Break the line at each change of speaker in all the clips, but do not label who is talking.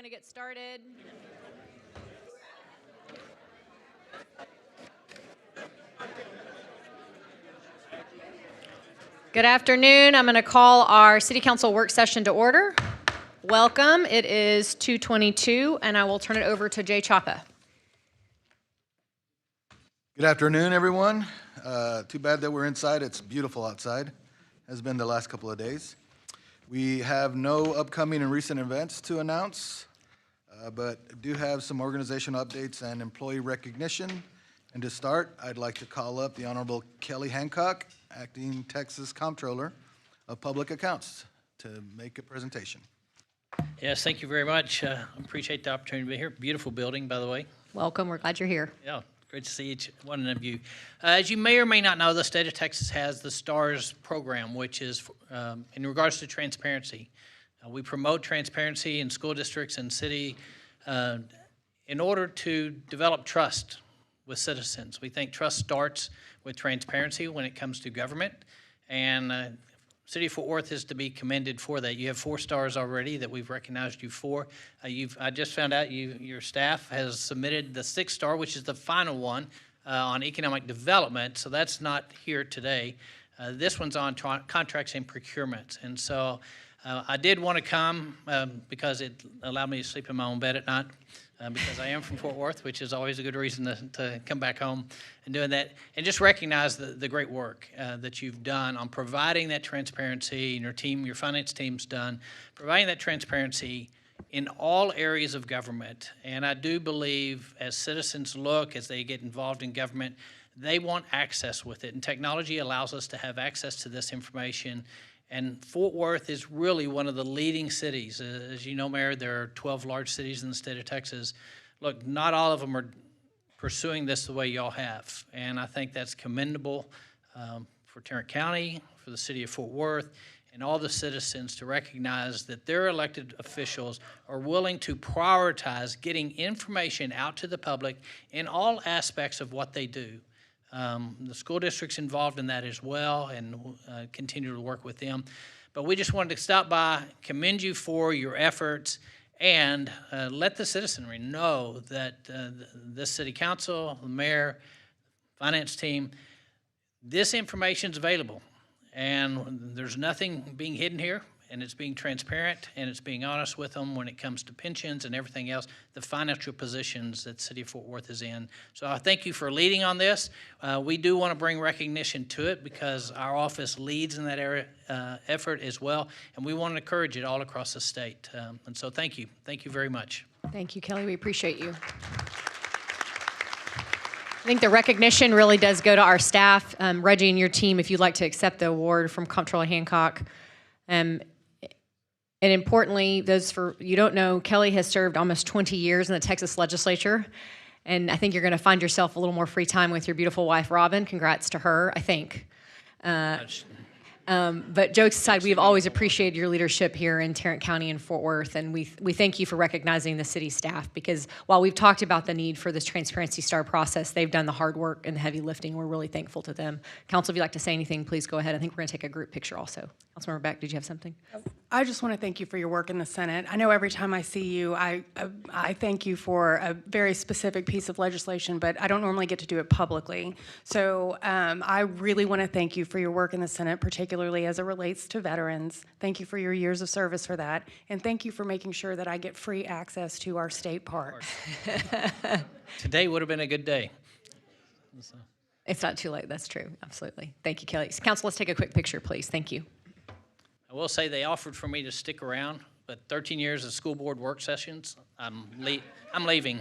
going to get started. Good afternoon. I'm going to call our City Council work session to order. Welcome. It is 2:22, and I will turn it over to Jay Chapa.
Good afternoon, everyone. Too bad that we're inside. It's beautiful outside. Has been the last couple of days. We have no upcoming and recent events to announce, but do have some organizational updates and employee recognition. And to start, I'd like to call up the Honorable Kelly Hancock, Acting Texas Comptroller of Public Accounts, to make a presentation.
Yes, thank you very much. I appreciate the opportunity to be here. Beautiful building, by the way.
Welcome. We're glad you're here.
Yeah, great to see each one of you. As you may or may not know, the state of Texas has the STARS program, which is in regards to transparency. We promote transparency in school districts and city in order to develop trust with citizens. We think trust starts with transparency when it comes to government, and City of Fort Worth is to be commended for that. You have 4 stars already that we've recognized you for. I just found out your staff has submitted the 6th star, which is the final one on economic development. So that's not here today. This one's on contracts and procurements. And so I did want to come because it allowed me to sleep in my own bed at night. Because I am from Fort Worth, which is always a good reason to come back home and doing that. And just recognize the great work that you've done on providing that transparency, and your finance team's done, providing that transparency in all areas of government. And I do believe as citizens look, as they get involved in government, they want access with it. And technology allows us to have access to this information. And Fort Worth is really one of the leading cities. As you know, Mayor, there are 12 large cities in the state of Texas. Look, not all of them are pursuing this the way y'all have. And I think that's commendable for Tarrant County, for the city of Fort Worth, and all the citizens to recognize that their elected officials are willing to prioritize getting information out to the public in all aspects of what they do. The school district's involved in that as well, and continue to work with them. But we just wanted to stop by, commend you for your efforts, and let the citizenry know that this city council, the mayor, finance team, this information's available. And there's nothing being hidden here, and it's being transparent, and it's being honest with them when it comes to pensions and everything else, the financial positions that the city of Fort Worth is in. So I thank you for leading on this. We do want to bring recognition to it because our office leads in that area, effort as well, and we want to encourage it all across the state. And so thank you. Thank you very much.
Thank you, Kelly. We appreciate you. I think the recognition really does go to our staff. Reggie and your team, if you'd like to accept the award from Comptroller Hancock. And importantly, those for you don't know, Kelly has served almost 20 years in the Texas legislature. And I think you're going to find yourself a little more free time with your beautiful wife, Robin. Congrats to her, I think. But jokes aside, we've always appreciated your leadership here in Tarrant County and Fort Worth, and we thank you for recognizing the city staff, because while we've talked about the need for this Transparency Star process, they've done the hard work and the heavy lifting. We're really thankful to them. Council, if you'd like to say anything, please go ahead. I think we're going to take a group picture also. Councilmember Beck, did you have something?
I just want to thank you for your work in the Senate. I know every time I see you, I thank you for a very specific piece of legislation, but I don't normally get to do it publicly. So I really want to thank you for your work in the Senate, particularly as it relates to veterans. Thank you for your years of service for that. And thank you for making sure that I get free access to our state parks.
Today would have been a good day.
It's not too late. That's true. Absolutely. Thank you, Kelly. Council, let's take a quick picture, please. Thank you.
I will say they offered for me to stick around, but 13 years of school board work sessions, I'm leaving.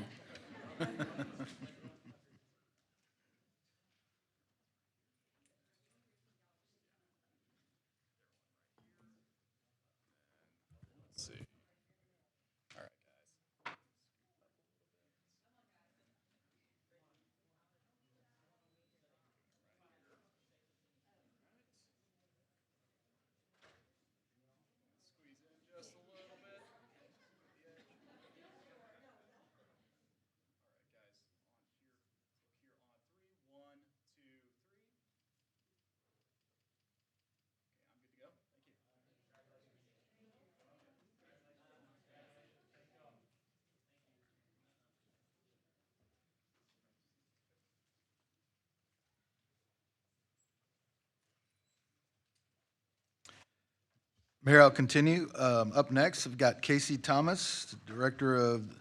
Mayor, I'll continue. Up next, we've got Casey Thomas, Director of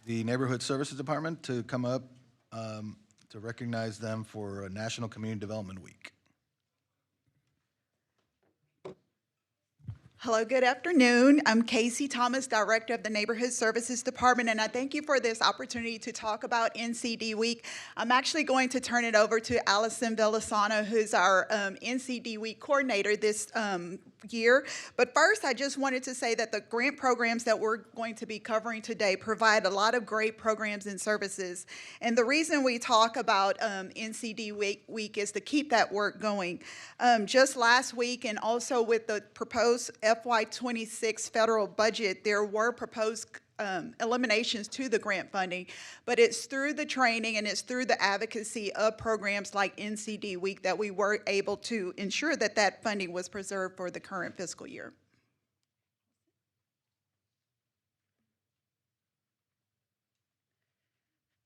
the Neighborhood Services Department, to come up to recognize them for National Community Development Week.
Hello, good afternoon. I'm Casey Thomas, Director of the Neighborhood Services Department, and I thank you for this opportunity to talk about NCD Week. I'm actually going to turn it over to Allison Villasano, who's our NCD Week coordinator this year. But first, I just wanted to say that the grant programs that we're going to be covering today provide a lot of great programs and services. And the reason we talk about NCD Week is to keep that work going. Just last week, and also with the proposed FY26 federal budget, there were proposed eliminations to the grant funding, but it's through the training and it's through the advocacy of programs like NCD Week that we were able to ensure that that funding was preserved for the current fiscal year.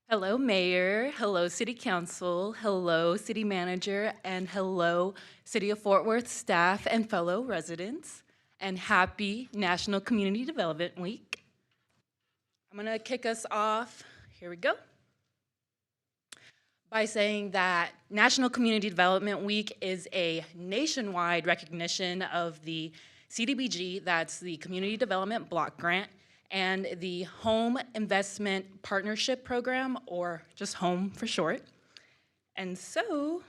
Hello, Mayor. Hello, City Council. Hello, City Manager. And hello, City of Fort Worth staff and fellow residents. And happy National Community Development Week. I'm going to kick us off, here we go, by saying that National Community Development Week is a nationwide recognition of the CDBG, that's the Community Development Block Grant, and the Home Investment Partnership Program, or just HOME for short. And so,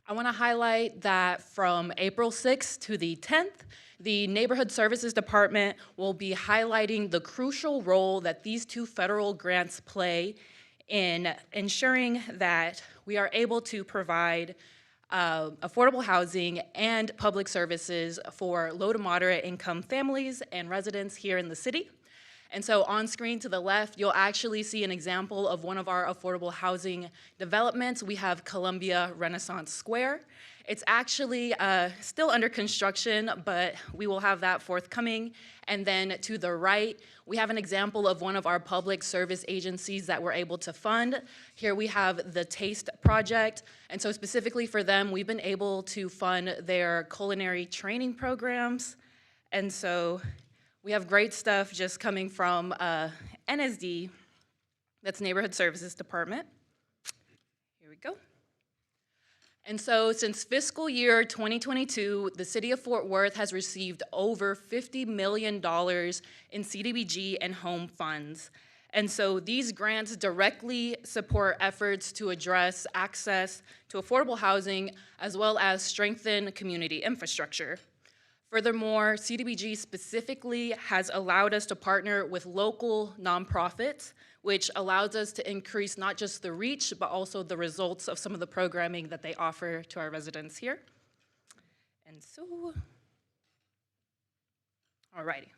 I want to highlight that from April 6th to the 10th, the Neighborhood Services Department will be highlighting the crucial role that these two federal grants play in ensuring that we are able to provide affordable housing and public services for low to moderate income families and residents here in the city. And so on screen to the left, you'll actually see an example of one of our affordable housing developments. We have Columbia Renaissance Square. It's actually still under construction, but we will have that forthcoming. And then to the right, we have an example of one of our public service agencies that we're able to fund. Here we have the TASTE project. And so specifically for them, we've been able to fund their culinary training programs. And so we have great stuff just coming from NSD, that's Neighborhood Services Department. Here we go. And so since fiscal year 2022, the City of Fort Worth has received over $50 million in CDBG and home funds. And so these grants directly support efforts to address access to affordable housing as well as strengthen community infrastructure. Furthermore, CDBG specifically has allowed us to partner with local nonprofits, which allows us to increase not just the reach, but also the results of some of the programming that they offer to our residents here. And so, alrighty.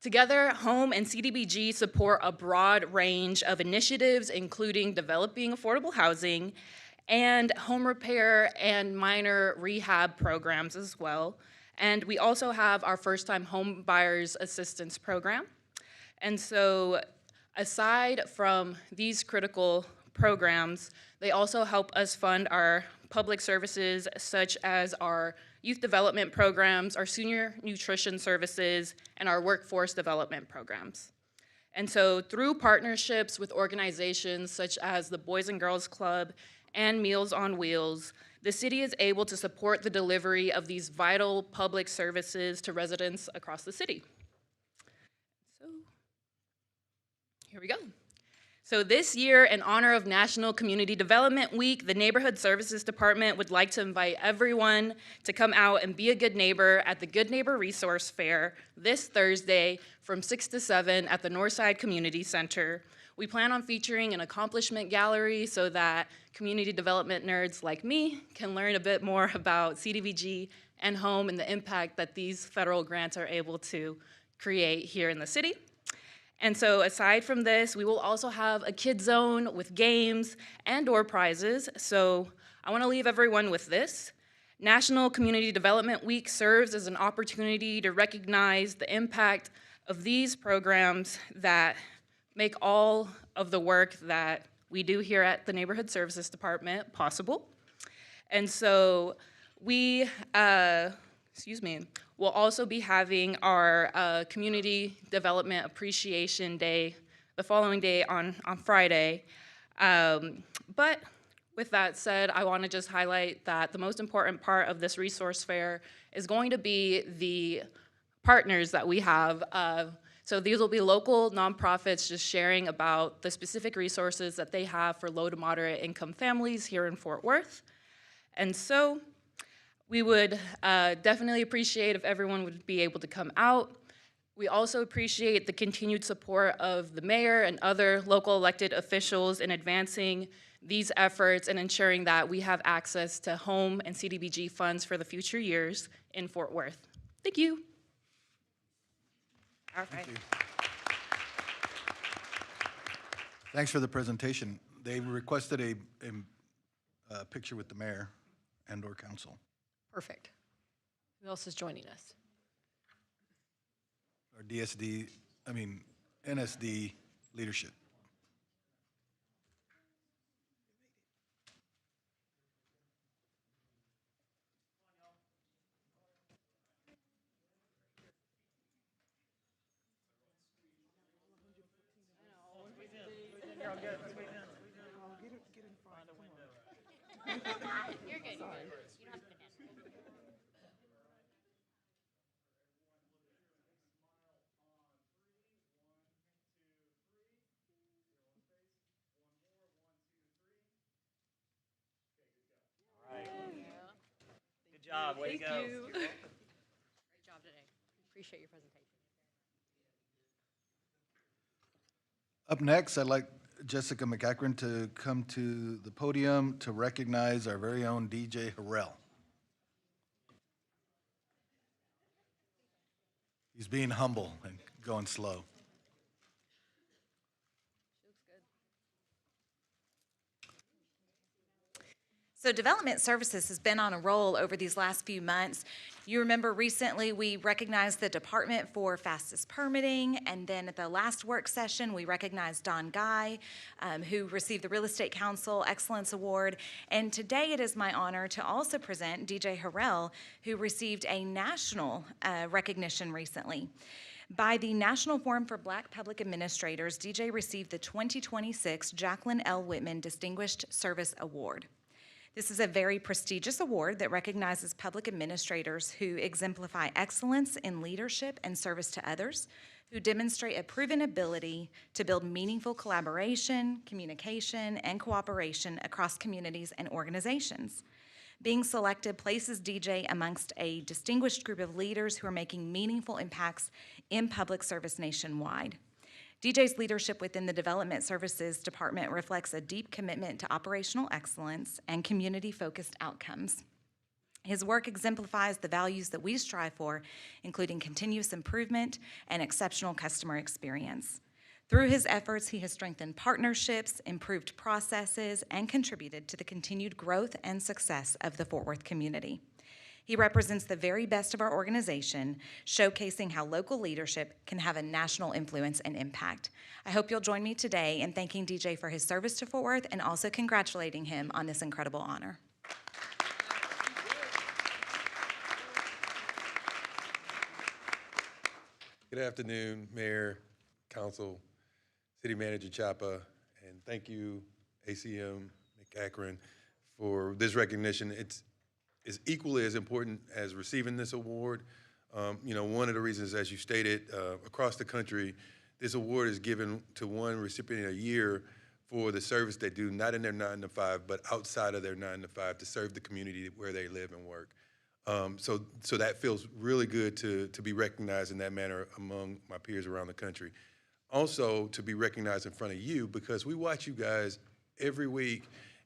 Together, HOME and CDBG support a broad range of initiatives, including developing affordable housing and home repair and minor rehab programs as well. And we also have our first-time home buyers assistance program. And so aside from these critical programs, they also help us fund our public services such as our youth development programs, our senior nutrition services, and our workforce development programs. And so through partnerships with organizations such as the Boys and Girls Club and Meals on Wheels, the city is able to support the delivery of these vital public services to residents across the city. So, here we go. So this year, in honor of National Community Development Week, the Neighborhood Services Department would like to invite everyone to come out and be a good neighbor at the Good Neighbor Resource Fair this Thursday from 6 to 7 at the Northside Community Center. We plan on featuring an accomplishment gallery so that community development nerds like me can learn a bit more about CDBG and HOME and the impact that these federal grants are able to create here in the city. And so aside from this, we will also have a kid zone with games and/or prizes. So I want to leave everyone with this. National Community Development Week serves as an opportunity to recognize the impact of these programs that make all of the work that we do here at the Neighborhood Services Department possible. And so we we'll also be having our Community Development Appreciation Day the following day on Friday. But with that said, I want to just highlight that the most important part of this resource fair is going to be the partners that we have. So these will be local nonprofits just sharing about the specific resources that they have for low to moderate income families here in Fort Worth. And so we would definitely appreciate if everyone would be able to come out. We also appreciate the continued support of the mayor and other local elected officials in advancing these efforts and ensuring that we have access to home and CDBG funds for the future years in Fort Worth. Thank you. All right.
Thanks for the presentation. They requested a picture with the mayor and/or council.
Perfect. Who else is joining us?
Or NSD leadership.
Good job, way to go.
Great job today. Appreciate your presentation.
Up next, I'd like Jessica McEachran to come to the podium to recognize our very own DJ Harrell. He's being humble and going slow.
So Development Services has been on a roll over these last few months. You remember recently we recognized the department for fastest permitting, and then at the last work session we recognized Don Guy, who received the Real Estate Council Excellence Award. And today it is my honor to also present DJ Harrell, who received a national recognition recently. By the National Forum for Black Public Administrators, DJ received the 2026 Jacqueline L. Whitman Distinguished Service Award. This is a very prestigious award that recognizes public administrators who exemplify excellence in leadership and service to others, who demonstrate a proven ability to build meaningful collaboration, communication, and cooperation across communities and organizations. Being selected places DJ amongst a distinguished group of leaders who are making meaningful impacts in public service nationwide. DJ's leadership within the Development Services Department reflects a deep commitment to operational excellence and community-focused outcomes. His work exemplifies the values that we strive for, including continuous improvement and exceptional customer experience. Through his efforts, he has strengthened partnerships, improved processes, and contributed to the continued growth and success of the Fort Worth community. He represents the very best of our organization, showcasing how local leadership can have a national influence and impact. I hope you'll join me today in thanking DJ for his service to Fort Worth and also congratulating him on this incredible honor.
Good afternoon, Mayor, Council, City Manager Chapa, and thank you, ACM McEachran, for this recognition. It's equally as important as receiving this award. One of the reasons, as you stated, across the country, this award is given to one recipient a year for the service they do, not in their 9 to 5, but outside of their 9 to 5 to serve the community where they live and work. So that feels really good to be recognized in that manner among my peers around the country. Also, to be recognized in front of you, because we watch you guys every week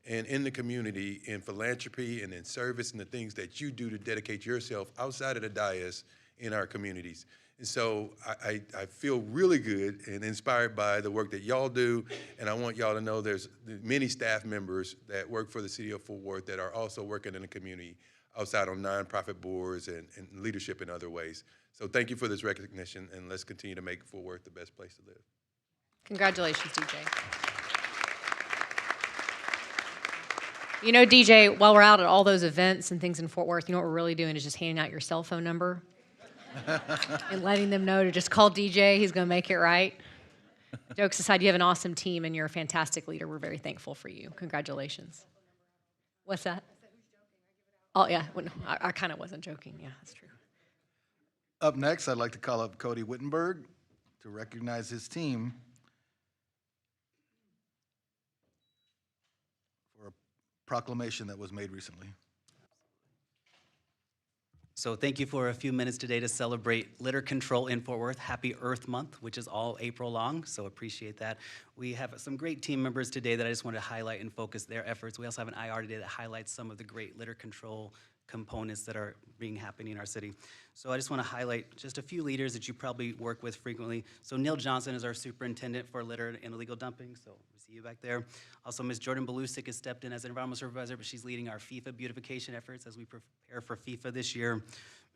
and in the community, in philanthropy and in service and the things that you do to dedicate yourself outside of the dais in our communities. And so I feel really good and inspired by the work that y'all do, and I want y'all to know there's many staff members that work for the City of Fort Worth that are also working in the community outside on nonprofit boards and leadership in other ways. So thank you for this recognition, and let's continue to make Fort Worth the best place to live.
Congratulations, DJ. You know, DJ, while we're out at all those events and things in Fort Worth, you know what we're really doing is just handing out your cell phone number and letting them know to just call DJ. He's going to make it right. Jokes aside, you have an awesome team and you're a fantastic leader. We're very thankful for you. Congratulations. What's that? Oh, yeah. Well, no, I kind of wasn't joking. Yeah, that's true.
Up next, I'd like to call up Cody Wittenberg to recognize his team for a proclamation that was made recently.
So thank you for a few minutes today to celebrate litter control in Fort Worth. Happy Earth Month, which is all April long, so appreciate that. We have some great team members today that I just wanted to highlight and focus their efforts. We also have an IR today that highlights some of the great litter control components that are happening in our city. So I just want to highlight just a few leaders that you probably work with frequently. So Neil Johnson is our superintendent for litter and illegal dumping, so we see you back there. Also, Ms. Jordan Belusik has stepped in as an environmental supervisor, but she's leading our FIFA beautification efforts as we prepare for FIFA this year.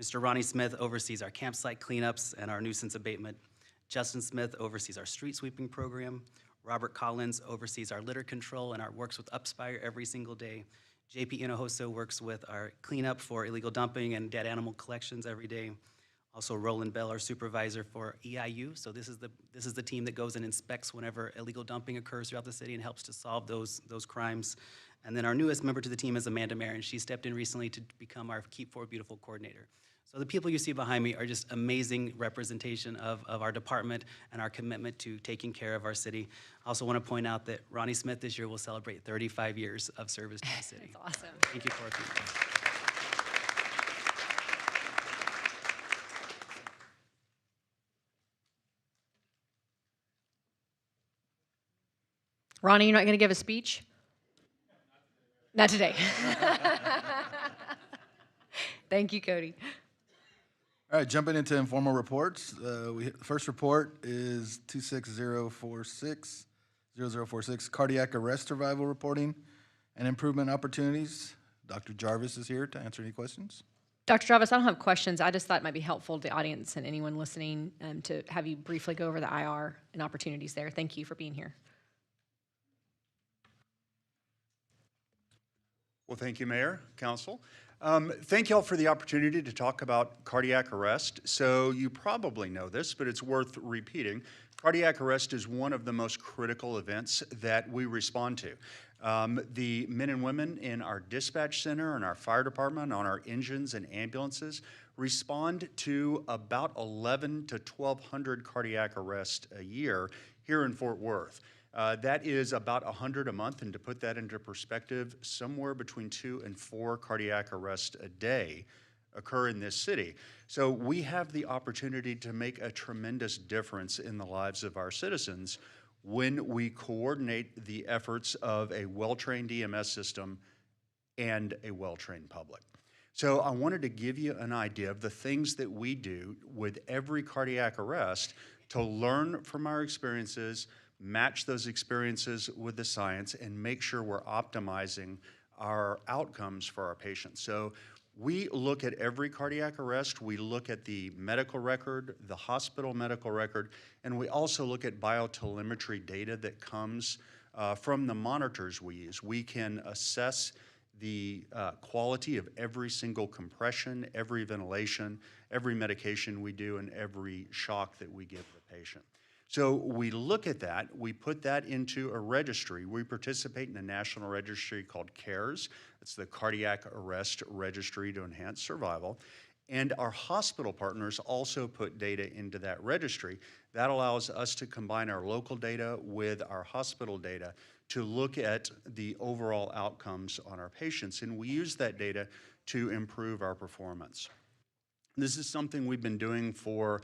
Mr. Ronnie Smith oversees our campsite cleanups and our nuisance abatement. Justin Smith oversees our street sweeping program. Robert Collins oversees our litter control and works with Upspire every single day. JP Hinojosa works with our cleanup for illegal dumping and dead animal collections every day. Also, Roland Bell, our supervisor for EIU. So this is the team that goes and inspects whenever illegal dumping occurs throughout the city and helps to solve those crimes. And then our newest member to the team is Amanda Marin. She stepped in recently to become our Keep Fort Beautiful coordinator. So the people you see behind me are just amazing representation of our department and our commitment to taking care of our city. I also want to point out that Ronnie Smith this year will celebrate 35 years of service to the city.
That's awesome.
Thank you for our team.
Ronnie, you're not going to give a speech? Not today. Thank you, Cody.
All right, jumping into informal reports. First report is 26046, 0046, cardiac arrest survival reporting and improvement opportunities. Dr. Jarvis is here to answer any questions.
Dr. Jarvis, I don't have questions. I just thought it might be helpful to the audience and anyone listening to have you briefly go over the IR and opportunities there. Thank you for being here.
Well, thank you, Mayor, Council. Thank you all for the opportunity to talk about cardiac arrest. So you probably know this, but it's worth repeating. Cardiac arrest is one of the most critical events that we respond to. The men and women in our dispatch center and our fire department, on our engines and ambulances, respond to about 1,100 to 1,200 cardiac arrests a year here in Fort Worth. That is about 100 a month, and to put that into perspective, somewhere between 2 and 4 cardiac arrests a day occur in this city. So we have the opportunity to make a tremendous difference in the lives of our citizens when we coordinate the efforts of a well-trained EMS system and a well-trained public. So I wanted to give you an idea of the things that we do with every cardiac arrest to learn from our experiences, match those experiences with the science, and make sure we're optimizing our outcomes for our patients. So we look at every cardiac arrest, we look at the medical record, the hospital medical record, and we also look at biotelemetry data that comes from the monitors we use. We can assess the quality of every single compression, every ventilation, every medication we do, and every shock that we give the patient. So we look at that, we put that into a registry. We participate in a national registry called CARES. It's the Cardiac Arrest Registry to Enhance Survival. And our hospital partners also put data into that registry. That allows us to combine our local data with our hospital data to look at the overall outcomes on our patients. And we use that data to improve our performance. This is something we've been doing for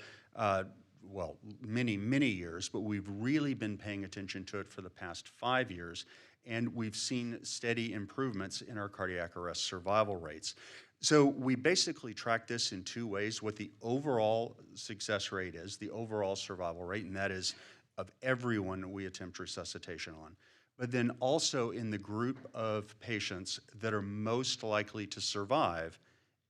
well, many, many years, but we've really been paying attention to it for the past 5 years, and we've seen steady improvements in our cardiac arrest survival rates. So we basically track this in 2 ways: what the overall success rate is, the overall survival rate, and that is of everyone we attempt resuscitation on, but then also in the group of patients that are most likely to survive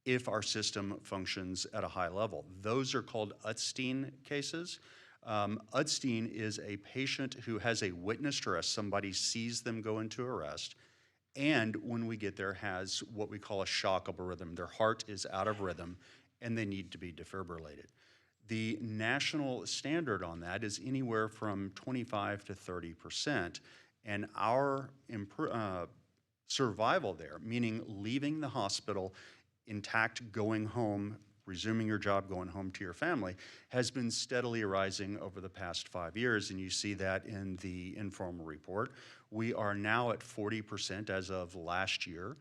if our system functions at a high level. Those are called Utstein cases. Utstein is a patient who has a witnessed arrest. Somebody sees them go into arrest, and when we get there has what we call a shockable rhythm. Their heart is out of rhythm and they need to be defibrillated. The national standard on that is anywhere from 25 to 30%, and our survival there, meaning leaving the hospital intact, going home, resuming your job, going home to your family, has been steadily rising over the past 5 years, and you see that in the informal report. We are now at 40% as of last year,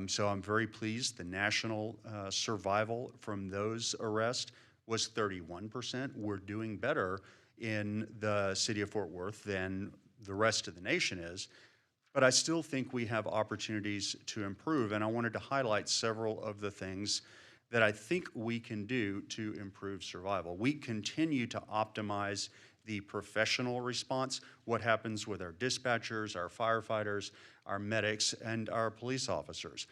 so I'm very pleased. The national survival from those arrests was 31%. We're doing better in the city of Fort Worth than the rest of the nation is, but I still think we have opportunities to improve, and I wanted to highlight several of the things that I think we can do to improve survival. We continue to optimize the professional response, what happens with our dispatchers, our firefighters, our medics, and our police officers.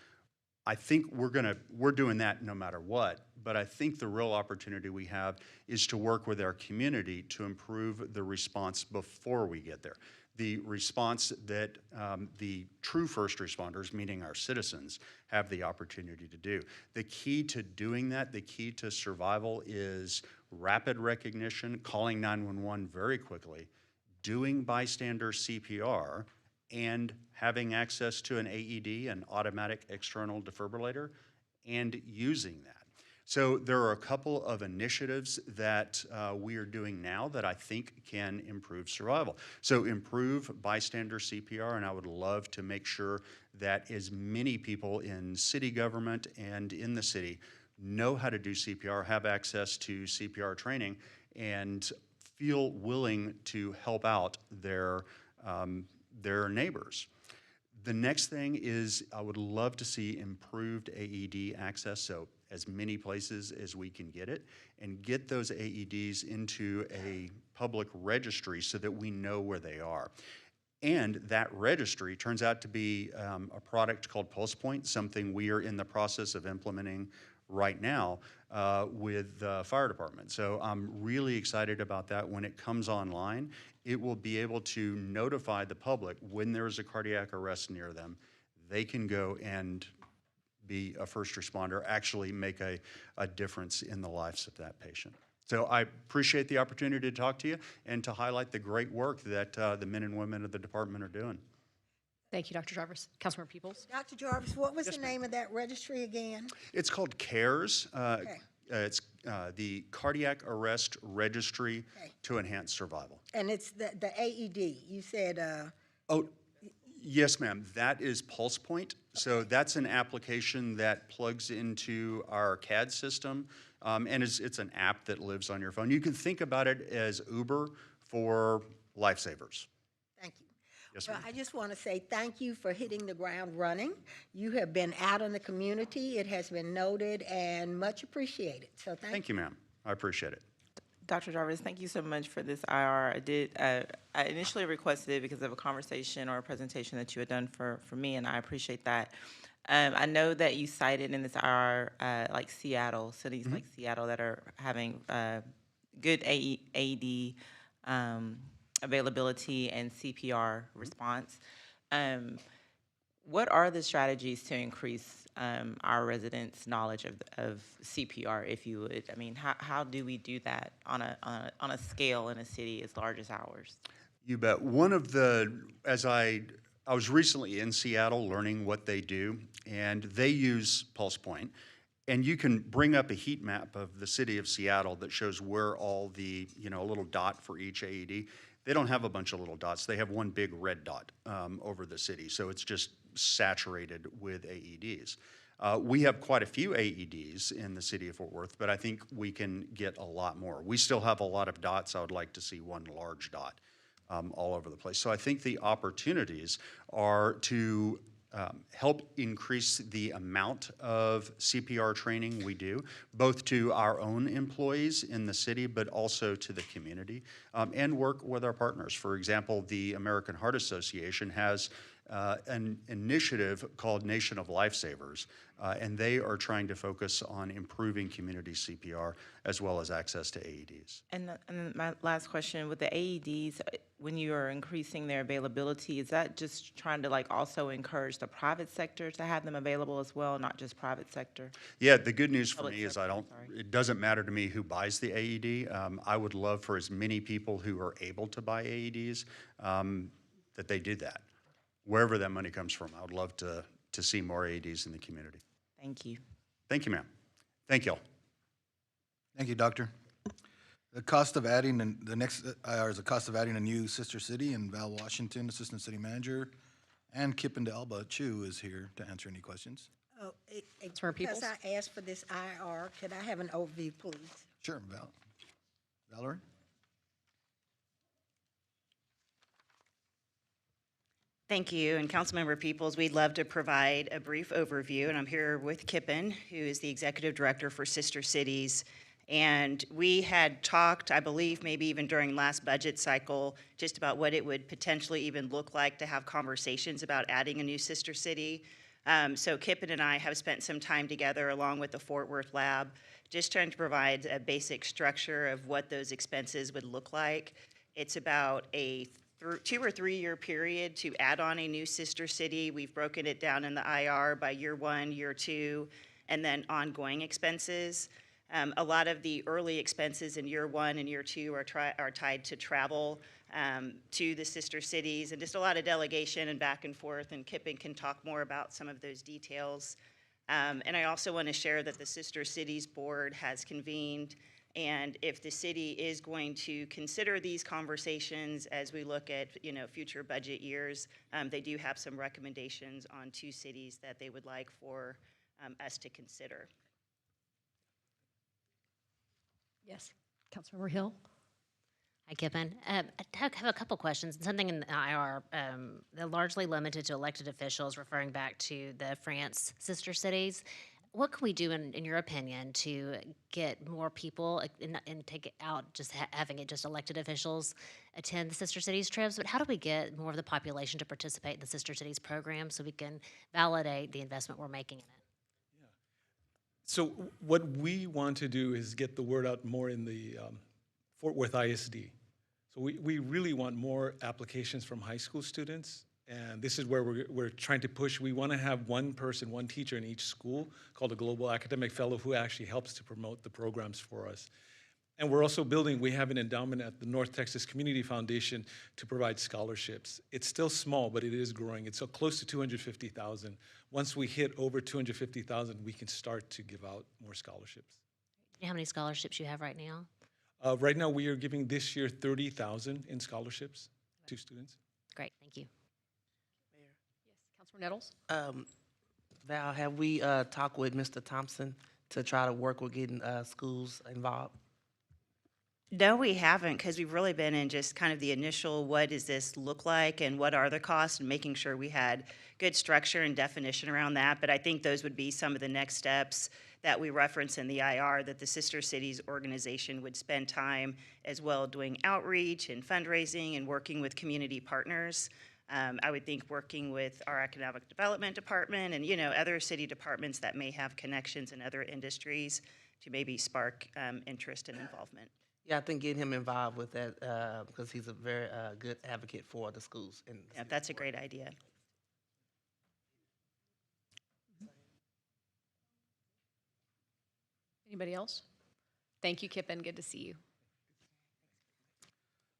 I think we're doing that no matter what, but I think the real opportunity we have is to work with our community to improve the response before we get there. The response that the true first responders, meaning our citizens, have the opportunity to do. The key to doing that, the key to survival is rapid recognition, calling 911 very quickly, doing bystander CPR, and having access to an AED, an automatic external defibrillator, and using that. So there are a couple of initiatives that we are doing now that I think can improve survival. So improve bystander CPR, and I would love to make sure that as many people in city government and in the city know how to do CPR, have access to CPR training, and feel willing to help out their neighbors. The next thing is I would love to see improved AED access, so as many places as we can get it, and get those AEDs into a public registry so that we know where they are. And that registry turns out to be a product called PulsePoint, something we are in the process of implementing right now with the fire department. So I'm really excited about that. When it comes online, it will be able to notify the public when there is a cardiac arrest near them. They can go and be a first responder, actually make a difference in the lives of that patient. So I appreciate the opportunity to talk to you and to highlight the great work that the men and women of the department are doing.
Thank you, Dr. Jarvis. Councilmember Peoples?
Dr. Jarvis, what was the name of that registry again?
It's called CARES.
Okay.
It's the Cardiac Arrest Registry to Enhance Survival.
And it's the AED. You said,
Oh, yes, ma'am. That is PulsePoint. So that's an application that plugs into our CAD system, and it's an app that lives on your phone. You can think about it as Uber for lifesavers.
thank you.
Yes,
Well,
ma'am.
I just want to say thank you for hitting the ground running. You have been out in the community. It has been noted and much appreciated. So thank you.
Thank you, ma'am. I appreciate it.
Dr. Jarvis, thank you so much for this IR. I initially requested it because of a conversation or a presentation that you had done for me, and I appreciate that. I know that you cited in this IR like Seattle, cities like Seattle that are having good AED availability and CPR response. What are the strategies to increase our residents' knowledge of CPR, if you would? I mean, how do we do that on a scale in a city as large as ours?
You bet. One of the, I was recently in Seattle learning what they do, and they use PulsePoint. And you can bring up a heat map of the city of Seattle that shows where all the, a little dot for each AED. They don't have a bunch of little dots. They have one big red dot over the city. So it's just saturated with AEDs. We have quite a few AEDs in the city of Fort Worth, but I think we can get a lot more. We still have a lot of dots. I would like to see one large dot all over the place. So I think the opportunities are to help increase the amount of CPR training we do, both to our own employees in the city, but also to the community, and work with our partners. For example, the American Heart Association has an initiative called Nation of Lifesavers, and they are trying to focus on improving community CPR as well as access to AEDs.
And my last question, with the AEDs, when you are increasing their availability, is that just trying to like also encourage the private sector to have them available as well, not just private sector?
Yeah, the good news for
Public
me is
sector, sorry.
it doesn't matter to me who buys the AED. I would love for as many people who are able to buy AEDs, that they did that. Wherever that money comes from, I would love to see more AEDs in the community.
Thank you.
Thank you, ma'am. Thank y'all.
Thank you, Doctor. The cost of adding, the next IR is the cost of adding a new sister city in Val, Washington, Assistant City Manager, and Kippen de Alba Chu is here to answer any questions.
Oh,
Councilmember Peoples?
Because I asked for this IR, could I have an overview, please?
Sure, Valerie?
Thank you, and Councilmember Peoples, we'd love to provide a brief overview, and I'm here with Kippen, who is the Executive Director for Sister Cities. And we had talked, I believe, maybe even during last budget cycle, just about what it would potentially even look like to have conversations about adding a new sister city. So Kippen and I have spent some time together along with the Fort Worth Lab, just trying to provide a basic structure of what those expenses would look like. It's about a 2 or 3 year period to add on a new sister city. We've broken it down in the IR by year 1, year 2, and then ongoing expenses. A lot of the early expenses in year 1 and year 2 are tied to travel to the sister cities, and just a lot of delegation and back and forth, and Kippen can talk more about some of those details. And I also want to share that the Sister Cities Board has convened, and if the city is going to consider these conversations as we look at, future budget years, they do have some recommendations on 2 cities that they would like for us to consider.
Yes. Councilmember Hill?
Hi, Kippen. I have a couple questions. Something in the IR, they're largely limited to elected officials, referring back to the France sister cities. What can we do, in your opinion, to get more people and take it out, just having it just elected officials attend the sister cities trips? But how do we get more of the population to participate in the sister cities program so we can validate the investment we're making in it?
So what we want to do is get the word out more in the Fort Worth ISD. So we really want more applications from high school students, and this is where we're trying to push. We want to have one person, one teacher in each school called a Global Academic Fellow who actually helps to promote the programs for us. And we're also we have an endowment at the North Texas Community Foundation to provide scholarships. It's still small, but it is growing. It's close to 250,000. Once we hit over 250,000, we can start to give out more scholarships.
Do you know how many scholarships you have right now?
Right now, we are giving this year 30,000 in scholarships to students.
Great, thank you.
Councilmember Nettles?
Val, have we talked with Mr. Thompson to try to work with getting schools involved?
No, we haven't, because we've really been in just kind of the initial, what does this look like and what are the costs, and making sure we had good structure and definition around that. But I think those would be some of the next steps that we reference in the IR, that the Sister Cities organization would spend time as well doing outreach and fundraising and working with community partners. I would think working with our economic development department and, other city departments that may have connections in other industries to maybe spark interest and involvement.
Yeah, I think getting him involved with that because he's a very good advocate for the schools.
Yeah, that's a great idea.
Anybody else? Thank you, Kippen. Good to see you.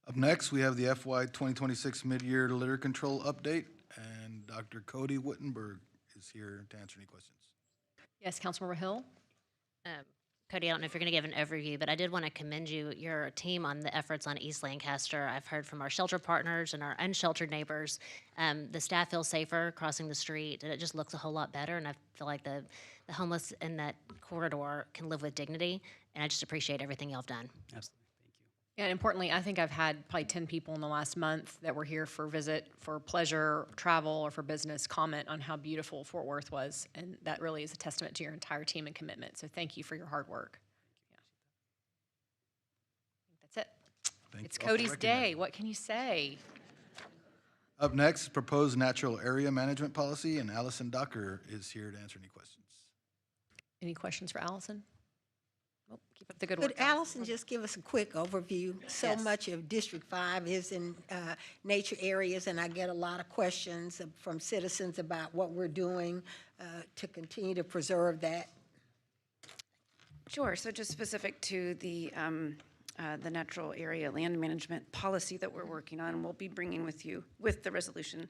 Up next, we have the FY 2026 Mid-Year Litter Control Update, and Dr. Cody Wittenberg is here to answer any questions.
Yes, Councilmember Hill?
Cody, I don't know if you're going to give an overview, but I did want to commend your team on the efforts on East Lancaster. I've heard from our shelter partners and our unsheltered neighbors. The staff feels safer crossing the street, and it just looks a whole lot better, and I feel like the homeless in that corridor can live with dignity, and I just appreciate everything y'all have done.
Absolutely.
And importantly, I think I've had probably 10 people in the last month that were here for visit, for pleasure, travel, or for business comment on how beautiful Fort Worth was. And that really is a testament to your entire team and commitment. So thank you for your hard work. Yeah. I think that's it. It's Cody's day. What can you say?
Up next, Proposed Natural Area Management Policy, and Allison Docker is here to answer any questions.
Any questions for Allison? Keep up the good
Could
work.
Allison just give us a quick overview? So
Yes.
much of District 5 is in nature areas, and I get a lot of questions from citizens about what we're doing to continue to preserve that.
Sure. So just specific to the natural area land management policy that we're working on, we'll be bringing with you with the resolution at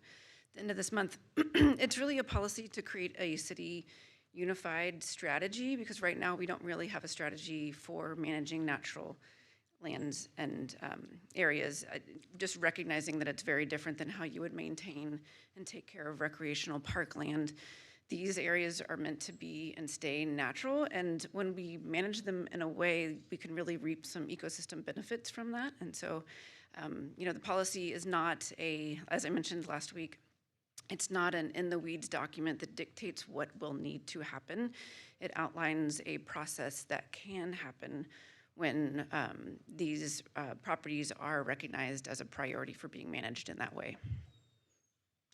the end of this month. It's really a policy to create a city unified strategy, because right now we don't really have a strategy for managing natural lands and areas. Just recognizing that it's very different than how you would maintain and take care of recreational parkland. These areas are meant to be and stay natural, and when we manage them in a way, we can really reap some ecosystem benefits from that. And so, the policy is not as I mentioned last week, it's not an in-the-weeds document that dictates what will need to happen. It outlines a process that can happen when these properties are recognized as a priority for being managed in that way.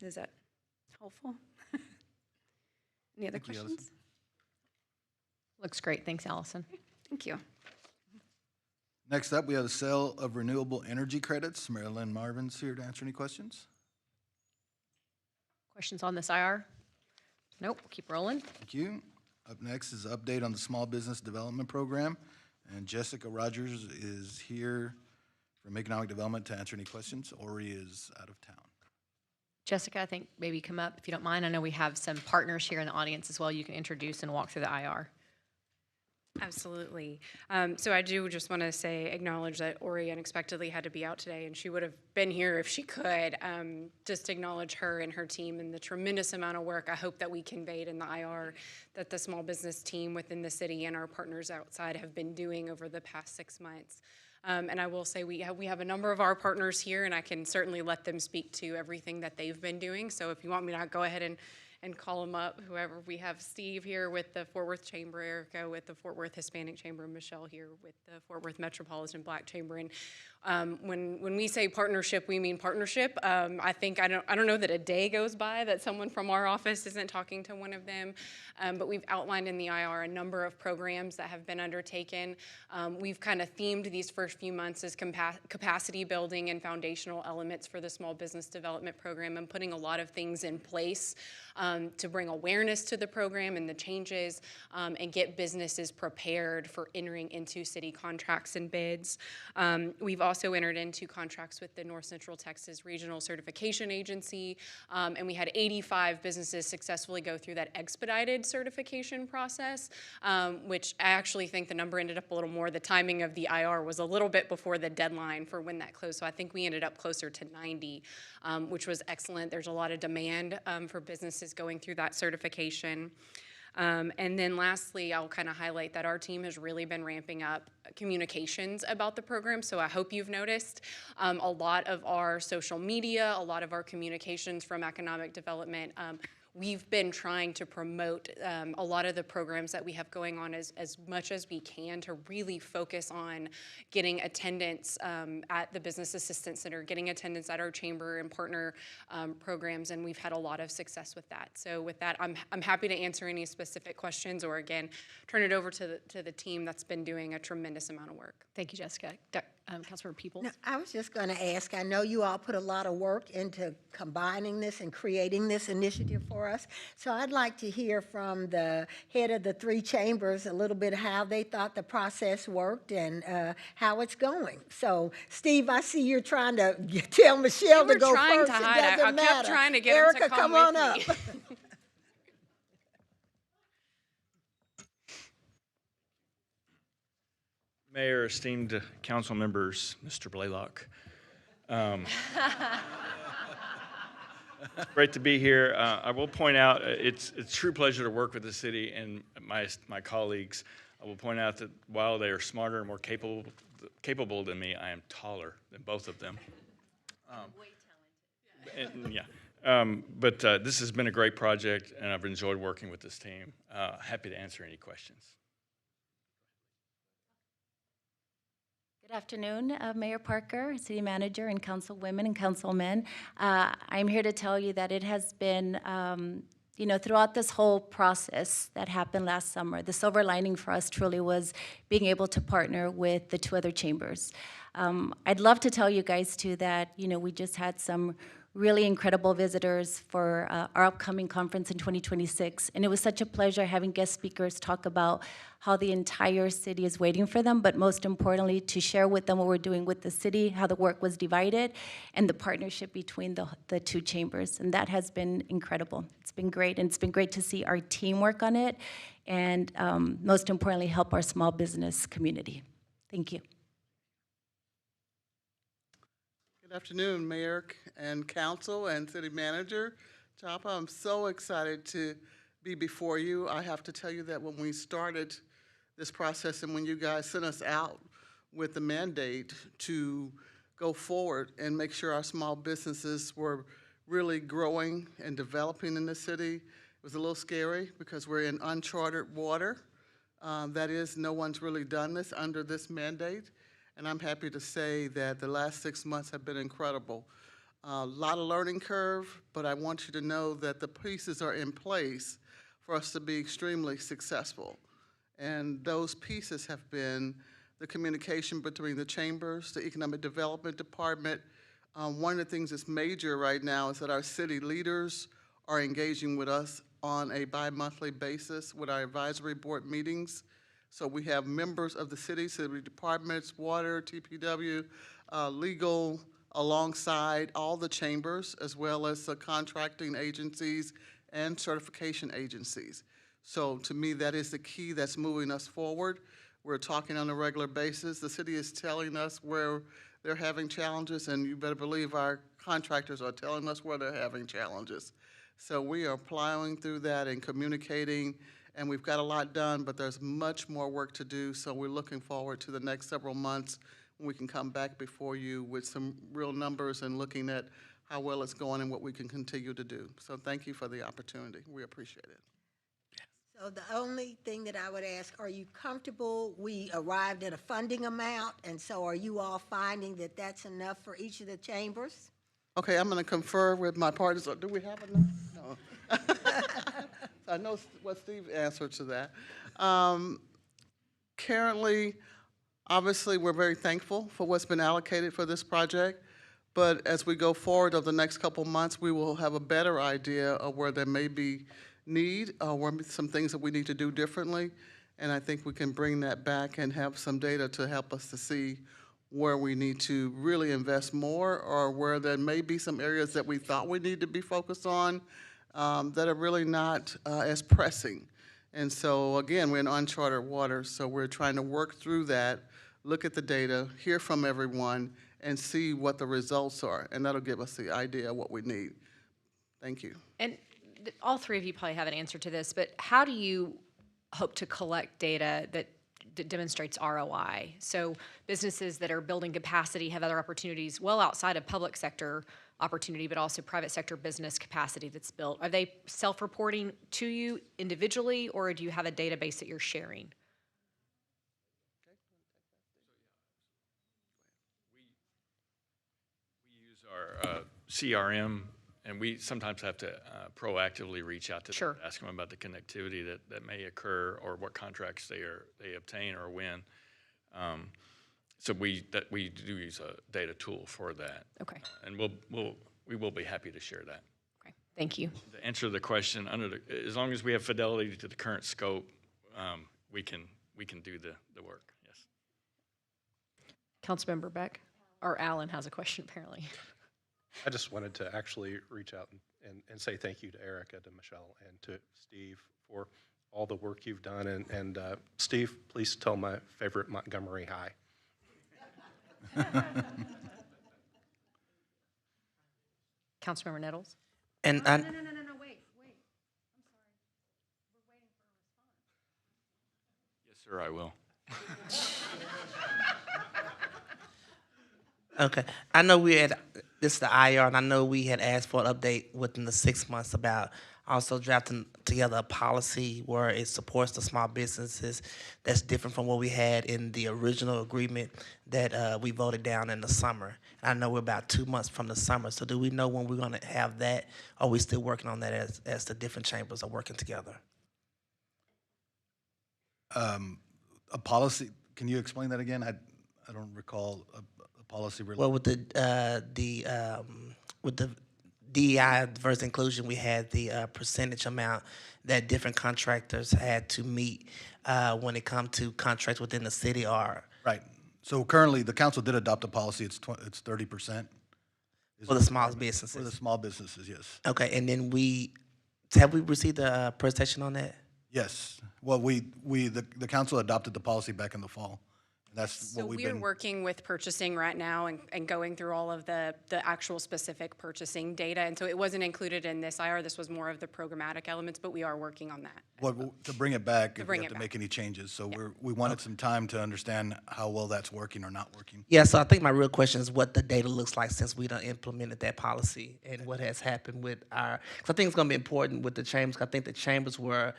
Is that helpful? Any other
Thank you,
questions?
Looks great. Thanks, Allison.
Thank you.
Next up, we have the sale of renewable energy credits. Marilyn Marvin's here to answer any questions.
Questions on this IR? Nope, we'll keep rolling.
Thank you. Up next is an update on the Small Business Development Program, and Jessica Rogers is here from Economic Development to answer any questions. Ori is out of town.
Jessica, I think maybe come up if you don't mind. I know we have some partners here in the audience as well. You can introduce and walk through the IR.
Absolutely. So I do just want to acknowledge that Ori unexpectedly had to be out today, and she would have been here if she could. Just acknowledge her and her team and the tremendous amount of work I hope that we conveyed in the IR that the small business team within the city and our partners outside have been doing over the past 6 months. And I will say we have a number of our partners here, and I can certainly let them speak to everything that they've been doing. So if you want me to go ahead and call them up, whoever. We have Steve here with the Fort Worth Chamber, Erica with the Fort Worth Hispanic Chamber, and Michelle here with the Fort Worth Metropolitan Black Chamber. And when we say partnership, we mean partnership. I don't know that a day goes by that someone from our office isn't talking to one of them. But we've outlined in the IR a number of programs that have been undertaken. We've kind of themed these first few months as capacity building and foundational elements for the Small Business Development Program, and putting a lot of things in place to bring awareness to the program and the changes, and get businesses prepared for entering into city contracts and bids. We've also entered into contracts with the North Central Texas Regional Certification Agency, and we had 85 businesses successfully go through that expedited certification process, which I actually think the number ended up a little more. The timing of the IR was a little bit before the deadline for when that closed, so I think we ended up closer to 90, which was excellent. There's a lot of demand for businesses going through that certification. And then lastly, I'll kind of highlight that our team has really been ramping up communications about the program. So I hope you've noticed a lot of our social media, a lot of our communications from economic development. We've been trying to promote a lot of the programs that we have going on as much as we can to really focus on getting attendance at the Business Assistance Center, getting attendance at our chamber and partner programs, and we've had a lot of success with that. So with that, I'm happy to answer any specific questions, or again, turn it over to the team that's been doing a tremendous amount of work.
Thank you, Jessica. Councilmember Peoples?
Now, I was just going to ask, I know you all put a lot of work into combining this and creating this initiative for us. So I'd like to hear from the head of the three chambers a little bit how they thought the process worked and how it's going. So, Steve, I see you're trying to tell Michelle to go first.
I kept
matter.
trying to get
Erica,
him to come
on
with
up.
me.
Mayor, esteemed council members, Mr. Blaylock. Great to be here. I will point out it's a true pleasure to work with the city and my colleagues. I will point out that while they are smarter and more capable than me, I am taller than both of them.
Way talented.
But this has been a great project, and I've enjoyed working with this team. Happy to answer any questions.
Good afternoon, Mayor Parker, City Manager, and Councilwomen and Councilmen. I'm here to tell you that it has been You know, throughout this whole process that happened last summer, the silver lining for us truly was being able to partner with the 2 other chambers. I'd love to tell you guys too that, you know, we just had some really incredible visitors for our upcoming conference in 2026. And it was such a pleasure having guest speakers talk about how the entire city is waiting for them, but most importantly, to share with them what we're doing with the city, how the work was divided, and the partnership between the 2 chambers. And that has been incredible. It's been great, and it's been great to see our team work on it, and most importantly, help our small business community. Thank you.
Good afternoon, Mayor and Council and City Manager Chapa. I'm so excited to be before you. I have to tell you that when we started this process and when you guys sent us out with the mandate to go forward and make sure our small businesses were really growing and developing in the city, it was a little scary because we're in uncharted water. That is, no one's really done this under this mandate. And I'm happy to say that the last 6 months have been incredible. A lot of learning curve, but I want you to know that the pieces are in place for us to be extremely successful. And those pieces have been the communication between the chambers, the Economic Development Department. One of the things that's major right now is that our city leaders are engaging with us on a bi-monthly basis with our advisory board meetings. So we have members of the city departments, water, TPW, legal, alongside all the chambers, as well as the contracting agencies and certification agencies. So to me, that is the key that's moving us forward. We're talking on a regular basis. The city is telling us where they're having challenges, and you better believe our contractors are telling us where they're having challenges. So we are plowing through that and communicating, and we've got a lot done, but there's much more work to do, so we're looking forward to the next several months when we can come back before you with some real numbers and looking at how well it's going and what we can continue to do. So thank you for the opportunity. We appreciate it.
So the only thing that I would ask, are you comfortable? We arrived at a funding amount, and so are you all finding that that's enough for each of the chambers?
Okay, I'm going to confer with my partners. Do we have enough? No. I know what Steve answered to that. Currently, obviously, we're very thankful for what's been allocated for this project, but as we go forward over the next couple months, we will have a better idea of where there may be need, or some things that we need to do differently, and I think we can bring that back and have some data to help us to see where we need to really invest more, or where there may be some areas that we thought we need to be focused on that are really not as pressing. And so again, we're in uncharted waters, so we're trying to work through that, look at the data, hear from everyone, and see what the results are, and that'll give us the idea of what we need. Thank you.
And all 3 of you probably have an answer to this, but how do you hope to collect data that demonstrates ROI? So businesses that are building capacity have other opportunities well outside of public sector opportunity, but also private sector business capacity that's built. Are they self-reporting to you individually, or do you have a database that you're sharing?
We use our CRM, and we sometimes have to proactively reach out to them, ask them about the connectivity that may occur, or what contracts they obtain or win. So we do use a data tool for that.
Okay.
And we will be happy to share that.
Okay. Thank you.
To answer the question, as long as we have fidelity to the current scope, we can do the work. Yes.
Councilmember Beck, or Alan has a question apparently.
I just wanted to actually reach out and say thank you to Erica, to Michelle, and to Steve for all the work you've done. And Steve, please tell my favorite Montgomery hi.
Councilmember Nettles.
And
no, wait. I'm sorry. We're waiting for a response.
Yes, sir, I will.
Okay. I know this is the IR, and I know we had asked for an update within the 6 months about also drafting together a policy where it supports the small businesses that's different from what we had in the original agreement that we voted down in the summer. I know we're about 2 months from the summer, so do we know when we're gonna have that? Or are we still working on that as the different chambers are working together?
A policy, can you explain that again? I don't recall a policy related.
Well, with the DEI, diverse inclusion, we had the percentage amount that different contractors had to meet when it comes to contracts within the city or.
Right. So currently, the council did adopt a policy, it's 30%.
For the small businesses.
For the small businesses, yes.
Okay, and then have we received a presentation on that?
Yes. Well, the council adopted the policy back in the fall. That's
So
what we've
we're
been.
working with purchasing right now and going through all of the actual specific purchasing data. And so it wasn't included in this IR. This was more of the programmatic elements, but we are working on that.
To bring it back,
To
if we
bring
have
it
to make any changes. So we wanted some time to understand how well that's working or not working.
Yeah, so I think my real question is what the data looks like since we done implemented that policy and what has happened with our, because I think it's gonna be important with the chambers. I think the chambers were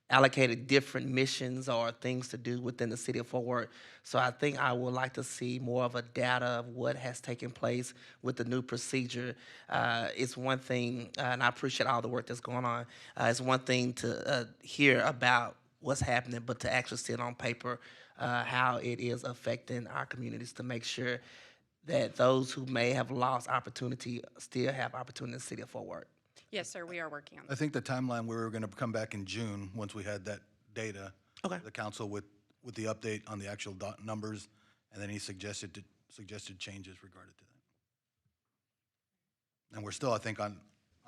allocated different missions or things to do within the city of Fort Worth. So I think I would like to see more of a data of what has taken place with the new procedure. It's one thing, and I appreciate all the work that's going on. It's one thing to hear about what's happening, but to actually see it on paper, how it is affecting our communities to make sure that those who may have lost opportunity still have opportunity in the city of Fort Worth.
Yes, sir, we are working on that.
I think the timeline, we were going to come back in June, once we had that data.
Okay.
The council with the update on the actual numbers, and then he suggested changes regarding to that. And we're still, I think, on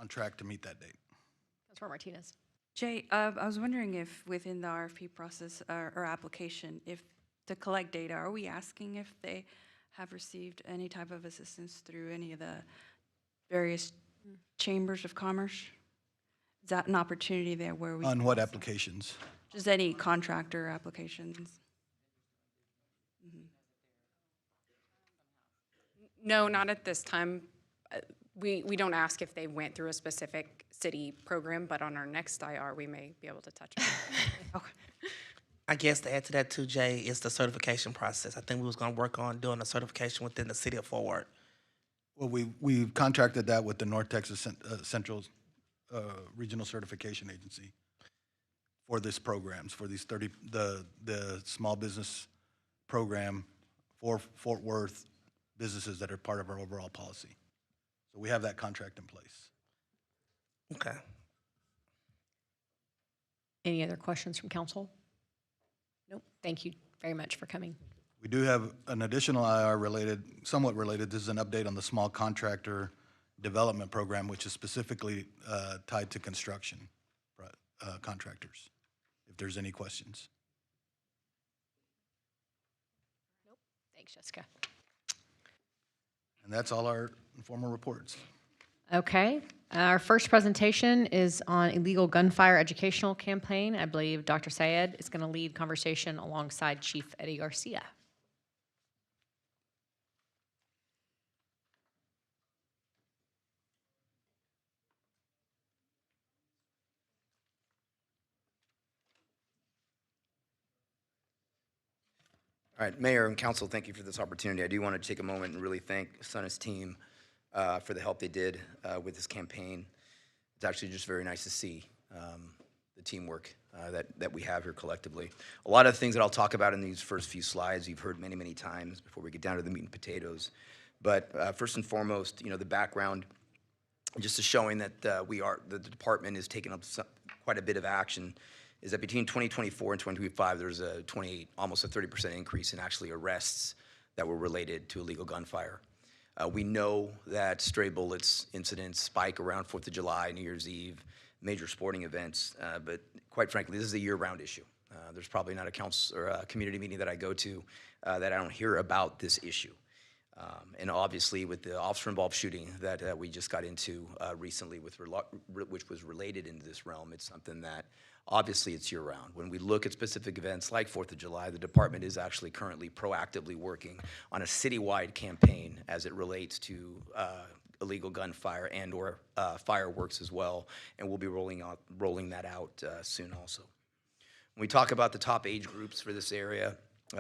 track to meet that date.
Councilor Martinez.
Jay, I was wondering if within the RFP process or application, if to collect data, are we asking if they have received any type of assistance through any of the various chambers of commerce? Is that an opportunity there where we?
On what applications?
Just any contractor applications?
No, not at this time. We don't ask if they went through a specific city program, but on our next IR, we may be able to touch on it.
I guess to add to that too, Jay, is the certification process. I think we was gonna work on doing a certification within the city of Fort Worth.
Well, we've contracted that with the North Texas Central Regional Certification Agency for this programs, for these the small business program for Fort Worth businesses that are part of our overall policy. So we have that contract in place.
Okay.
Any other questions from council? Nope. Thank you very much for coming.
We do have an additional IR related, somewhat related. This is an update on the small contractor development program, which is specifically tied to construction contractors, if there's any questions.
Nope. Thanks, Jessica.
And that's all our informal reports.
Okay. Our first presentation is on illegal gunfire educational campaign. I believe Dr. Syed is going to lead conversation alongside Chief Eddie Garcia.
All right, Mayor and Council, thank you for this opportunity. I do want to take a moment and really thank Sunnis team for the help they did with this campaign. It's actually just very nice to see the teamwork that we have here collectively. A lot of things that I'll talk about in these first few slides you've heard many, many times before we get down to the meat and potatoes. But first and foremost, you know, the background, just to showing that the department is taking up quite a bit of action, is that between 2024 and 2025, there's almost a 30% increase in actually arrests that were related to illegal gunfire. We know that stray bullets incidents spike around 4th of July, New Year's Eve, major sporting events, but quite frankly, this is a year-round issue. There's probably not a council or a community meeting that I go to that I don't hear about this issue. And obviously, with the officer-involved shooting that we just got into recently, which was related into this realm, it's something that obviously it's year-round. When we look at specific events like 4th of July, the department is actually currently proactively working on a citywide campaign as it relates to illegal gunfire and/or fireworks as well, and we'll be rolling that out soon also. When we talk about the top age groups for this area,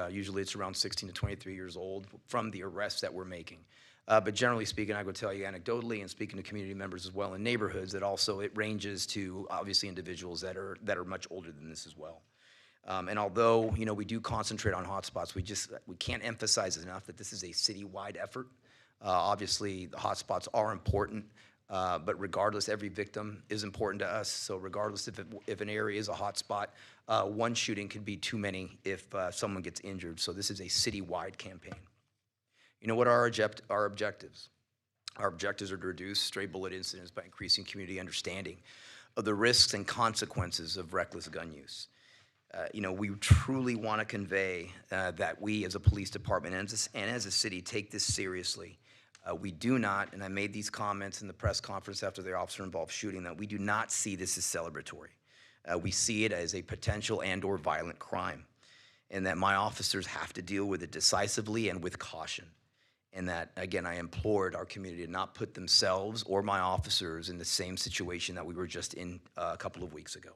usually it's around 16 to 23 years old from the arrests that we're making. But generally speaking, I will tell you anecdotally and speaking to community members as well in neighborhoods that also it ranges to obviously individuals that are much older than this as well. And although, you know, we do concentrate on hotspots, we can't emphasize enough that this is a citywide effort. Obviously, the hotspots are important, but regardless, every victim is important to us. So regardless if an area is a hotspot, one shooting could be too many if someone gets injured. So this is a citywide campaign. You know what are our objectives? Our objectives are to reduce stray bullet incidents by increasing community understanding of the risks and consequences of reckless gun use. You know, we truly want to convey that we as a police department and as a city take this seriously. We do not, and I made these comments in the press conference after the officer-involved shooting, that we do not see this as celebratory. We see it as a potential and/or violent crime, and that my officers have to deal with it decisively and with caution. And that, again, I implored our community to not put themselves or my officers in the same situation that we were just in a couple of weeks ago.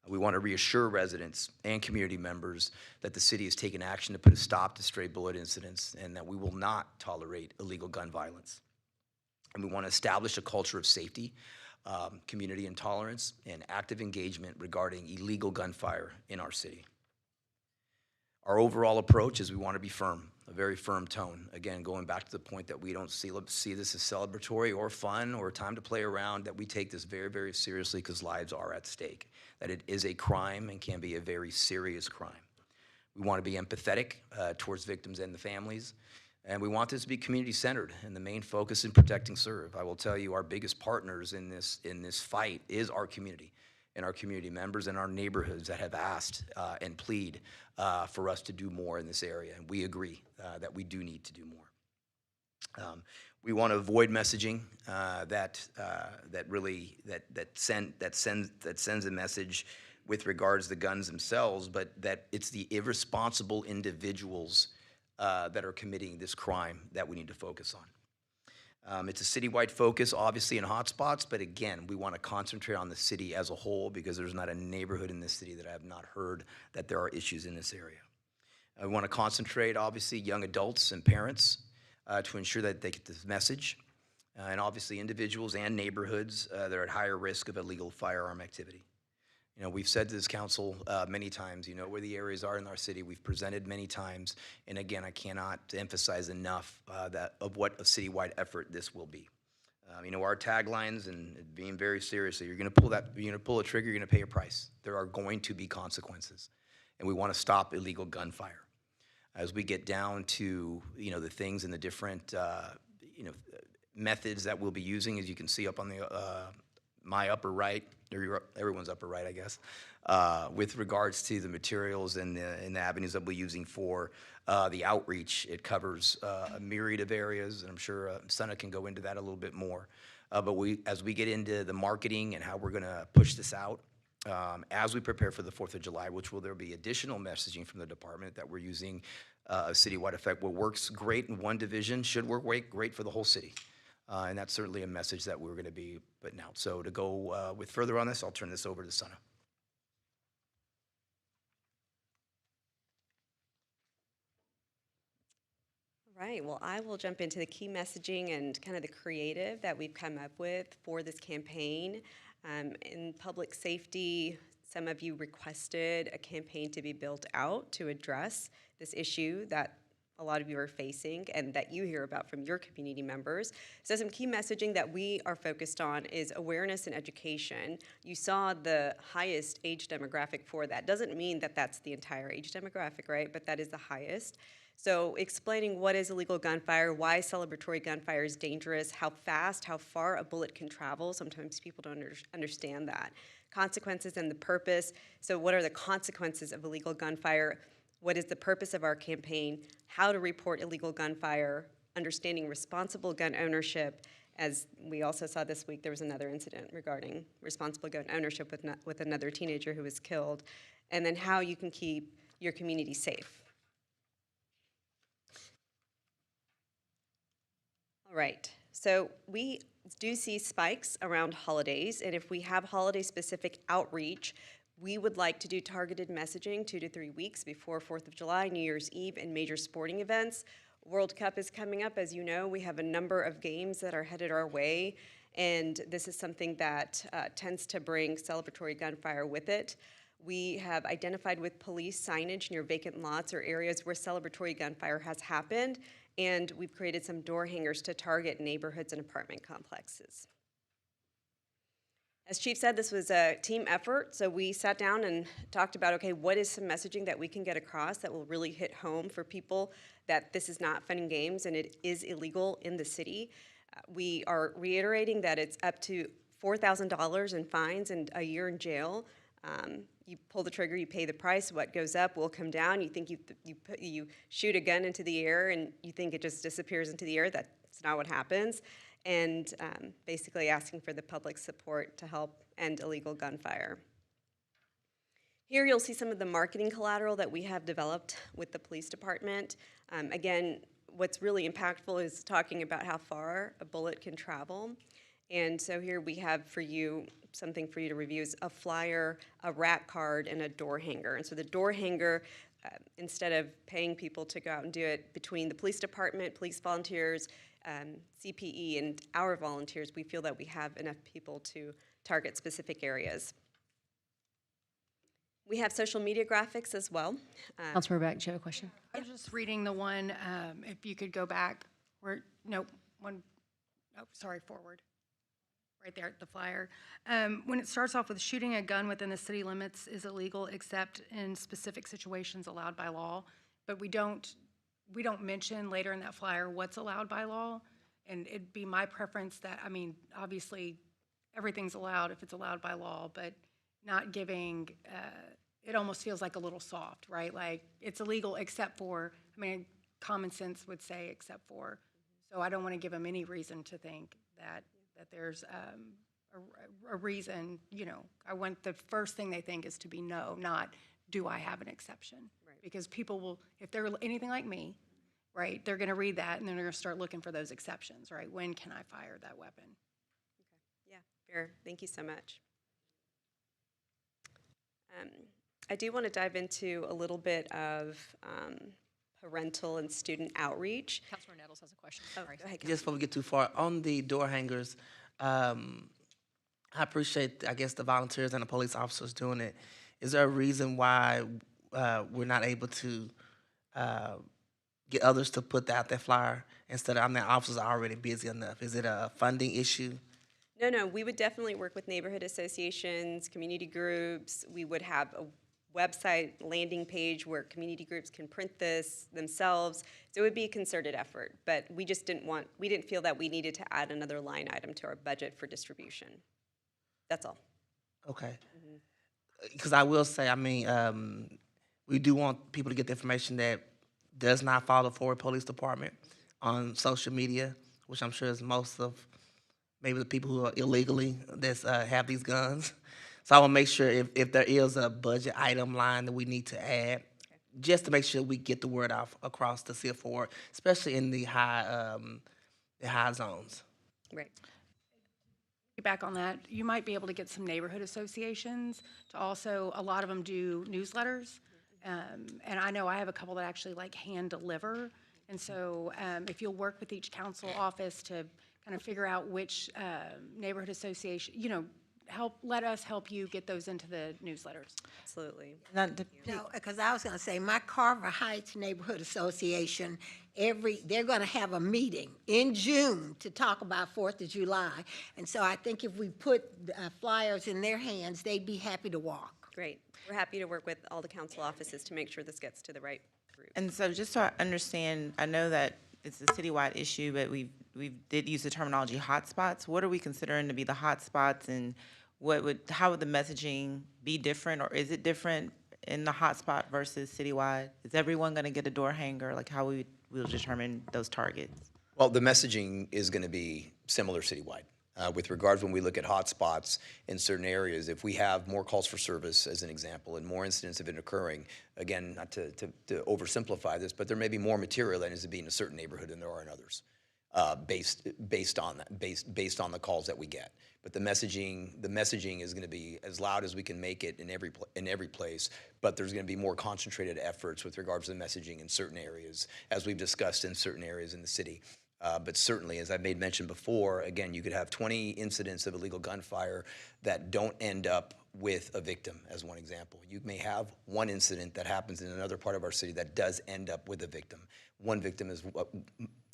We want to reassure residents and community members that the city has taken action to put a stop to stray bullet incidents and that we will not tolerate illegal gun violence. And we want to establish a culture of safety, community intolerance, and active engagement regarding illegal gunfire in our city. Our overall approach is we want to be firm, a very firm tone. Again, going back to the point that we don't see this as celebratory or fun or time to play around, that we take this very, very seriously because lives are at stake, that it is a crime and can be a very serious crime. We want to be empathetic towards victims and the families, and we want this to be community-centered, and the main focus in Protect and Serve. I will tell you our biggest partners in this fight is our community and our community members and our neighborhoods that have asked and plead for us to do more in this area, and we agree that we do need to do more. We want to avoid messaging that sends a message with regards to guns themselves, but that it's the irresponsible individuals that are committing this crime that we need to focus on. It's a citywide focus, obviously, in hotspots, but again, we want to concentrate on the city as a whole because there's not a neighborhood in this city that I have not heard that there are issues in this area. We want to concentrate, obviously, young adults and parents to ensure that they get this message, and obviously individuals and neighborhoods that are at higher risk of illegal firearm activity. You know, we've said to this council many times, you know, where the areas are in our city. We've presented many times, and again, I cannot emphasize enough of what a citywide effort this will be. You know, our taglines and being very seriously, you're going to pull a trigger, you're going to pay a price. There are going to be consequences, and we want to stop illegal gunfire. As we get down to, you know, the things and the different, you know, methods that we'll be using, as you can see up on the my upper right, or everyone's upper right, I guess, with regards to the materials and the avenues that we're using for the outreach. It covers a myriad of areas, and I'm sure Sana can go into that a little bit more. But as we get into the marketing and how we're going to push this out, as we prepare for the 4th of July, there'll be additional messaging from the department that we're using a citywide effect. What works great in one division should work great for the whole city. And that's certainly a message that we're going to be putting out. So to go with further on this, I'll turn this over to Sana.
All right, well, I will jump into the key messaging and kind of the creative that we've come up with for this campaign. In public safety, some of you requested a campaign to be built out to address this issue that a lot of you are facing and that you hear about from your community members. So some key messaging that we are focused on is awareness and education. You saw the highest age demographic for that. Doesn't mean that that's the entire age demographic, right? But that is the highest. So explaining what is illegal gunfire, why celebratory gunfire is dangerous, how fast, how far a bullet can travel. Sometimes people don't understand that. Consequences and the purpose. So what are the consequences of illegal gunfire? What is the purpose of our campaign? How to report illegal gunfire, understanding responsible gun ownership. As we also saw this week, there was another incident regarding responsible gun ownership with another teenager who was killed. And then how you can keep your community safe. All right, So we do see spikes around holidays, and if we have holiday-specific outreach, we would like to do targeted messaging 2 to 3 weeks before 4th of July, New Year's Eve, and major sporting events. World Cup is coming up. As you know, we have a number of games that are headed our way, and this is something that tends to bring celebratory gunfire with it. We have identified with police signage near vacant lots or areas where celebratory gunfire has happened, and we've created some door hangers to target neighborhoods and apartment complexes. As Chief said, this was a team effort, so we sat down and talked about, okay, what is some messaging that we can get across that will really hit home for people that this is not fun and games and it is illegal in the city. We are reiterating that it's up to $4,000 in fines and a year in jail. You pull the trigger, you pay the price. What goes up will come down. You think you shoot a gun into the air and you think it just disappears into the air. That's not what happens. And basically asking for the public support to help end illegal gunfire. Here you'll see some of the marketing collateral that we have developed with the police department. Again, what's really impactful is talking about how far a bullet can travel. And so here we have for you, something for you to review is a flyer, a rat card, and a door hanger. And so the door hanger, instead of paying people to go out and do it between the police department, police volunteers, CPE, and our volunteers, we feel that we have enough people to target specific areas. We have social media graphics as well.
Councilmember Beck, do you have a question?
I was just reading the one, if you could go back, forward. Right there at the flyer. When it starts off with shooting a gun within the city limits is illegal except in specific situations allowed by law, but we don't mention later in that flyer what's allowed by law, and it'd be my preference that, I mean, obviously everything's allowed if it's allowed by law, but not giving, it almost feels like a little soft, right? Like it's illegal except for, I mean, common sense would say except for, so I don't want to give them any reason to think that there's a reason, you know, I want the first thing they think is to be no, not do I have an exception? Right. Because people will, if they're anything like me, right, they're going to read that and then they're going to start looking for those exceptions, right? When can I fire that weapon?
Okay. Yeah, fair. Thank you so much. I do want to dive into a little bit of parental and student outreach.
Councilor Nettles has a question.
Oh, go ahead.
Just before we get too far, on the door hangers, I appreciate, I guess, the volunteers and the police officers doing it. Is there a reason why we're not able to get others to put out that flyer instead of, I mean, officers are already busy enough? Is it a funding issue?
No, we would definitely work with neighborhood associations, community groups. We would have a website landing page where community groups can print this themselves. So it would be a concerted effort, but we just we didn't feel that we needed to add another line item to our budget for distribution. That's all.
Okay. Because I will say, I mean, we do want people to get the information that does not follow Forward Police Department on social media, which I'm sure is most of maybe the people who are illegally that have these guns. So I want to make sure if there is a budget item line that we need to add, just to make sure we get the word out across the City of Fort Worth, especially in the high zones.
Right.
Back on that, you might be able to get some neighborhood associations to also, a lot of them do newsletters. And I know I have a couple that actually like hand deliver. And so if you'll work with each council office to kind of figure out which neighborhood association, you know, let us help you get those into the newsletters.
Absolutely.
No, because I was going to say, my Carver Heights Neighborhood Association, they're going to have a meeting in June to talk about 4th of July. And so I think if we put flyers in their hands, they'd be happy to walk.
Great. We're happy to work with all the council offices to make sure this gets to the right group.
And so just so I understand, I know that it's a citywide issue, but we did use the terminology hotspots. What are we considering to be the hotspots, and how would the messaging be different, or is it different in the hotspot versus citywide? Is everyone going to get a door hanger? Like how we'll determine those targets?
Well, the messaging is going to be similar citywide. With regards when we look at hotspots in certain areas, if we have more calls for service, as an example, and more incidents of it occurring, again, not to oversimplify this, but there may be more material that needs to be in a certain neighborhood than there are in others. based on the calls that we get. But the messaging is going to be as loud as we can make it in every place. But there's going to be more concentrated efforts with regards to the messaging in certain areas, as we've discussed in certain areas in the city. But certainly, as I made mention before, again, you could have 20 incidents of illegal gunfire that don't end up with a victim, as one example. You may have one incident that happens in another part of our city that does end up with a victim. One victim is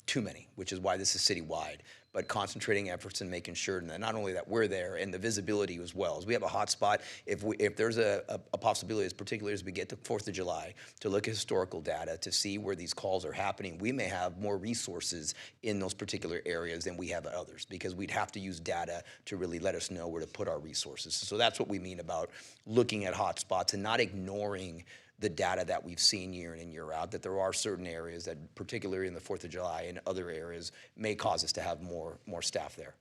too many, which is why this is citywide. But concentrating efforts and making sure that not only that we're there and the visibility as well. As we have a hot spot, if there's a possibility, as particularly as we get to 4th of July, to look at historical data to see where these calls are happening, we may have more resources in those particular areas than we have at others, because we'd have to use data to really let us know where to put our resources. So that's what we mean about looking at hot spots and not ignoring the data that we've seen year in and year out, that there are certain areas that, particularly in the 4th of July and other areas, may cause us to have more staff there.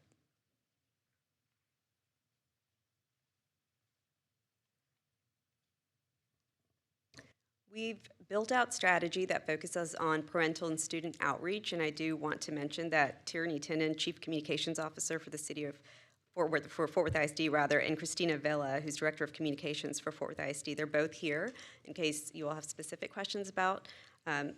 We've built out strategy that focuses on parental and student outreach, and I do want to mention that Tierney Tenen, Chief Communications Officer for the City of Fort Worth ISD, and Christina Vela, who's Director of Communications for Fort Worth ISD. They're both here in case you all have specific questions about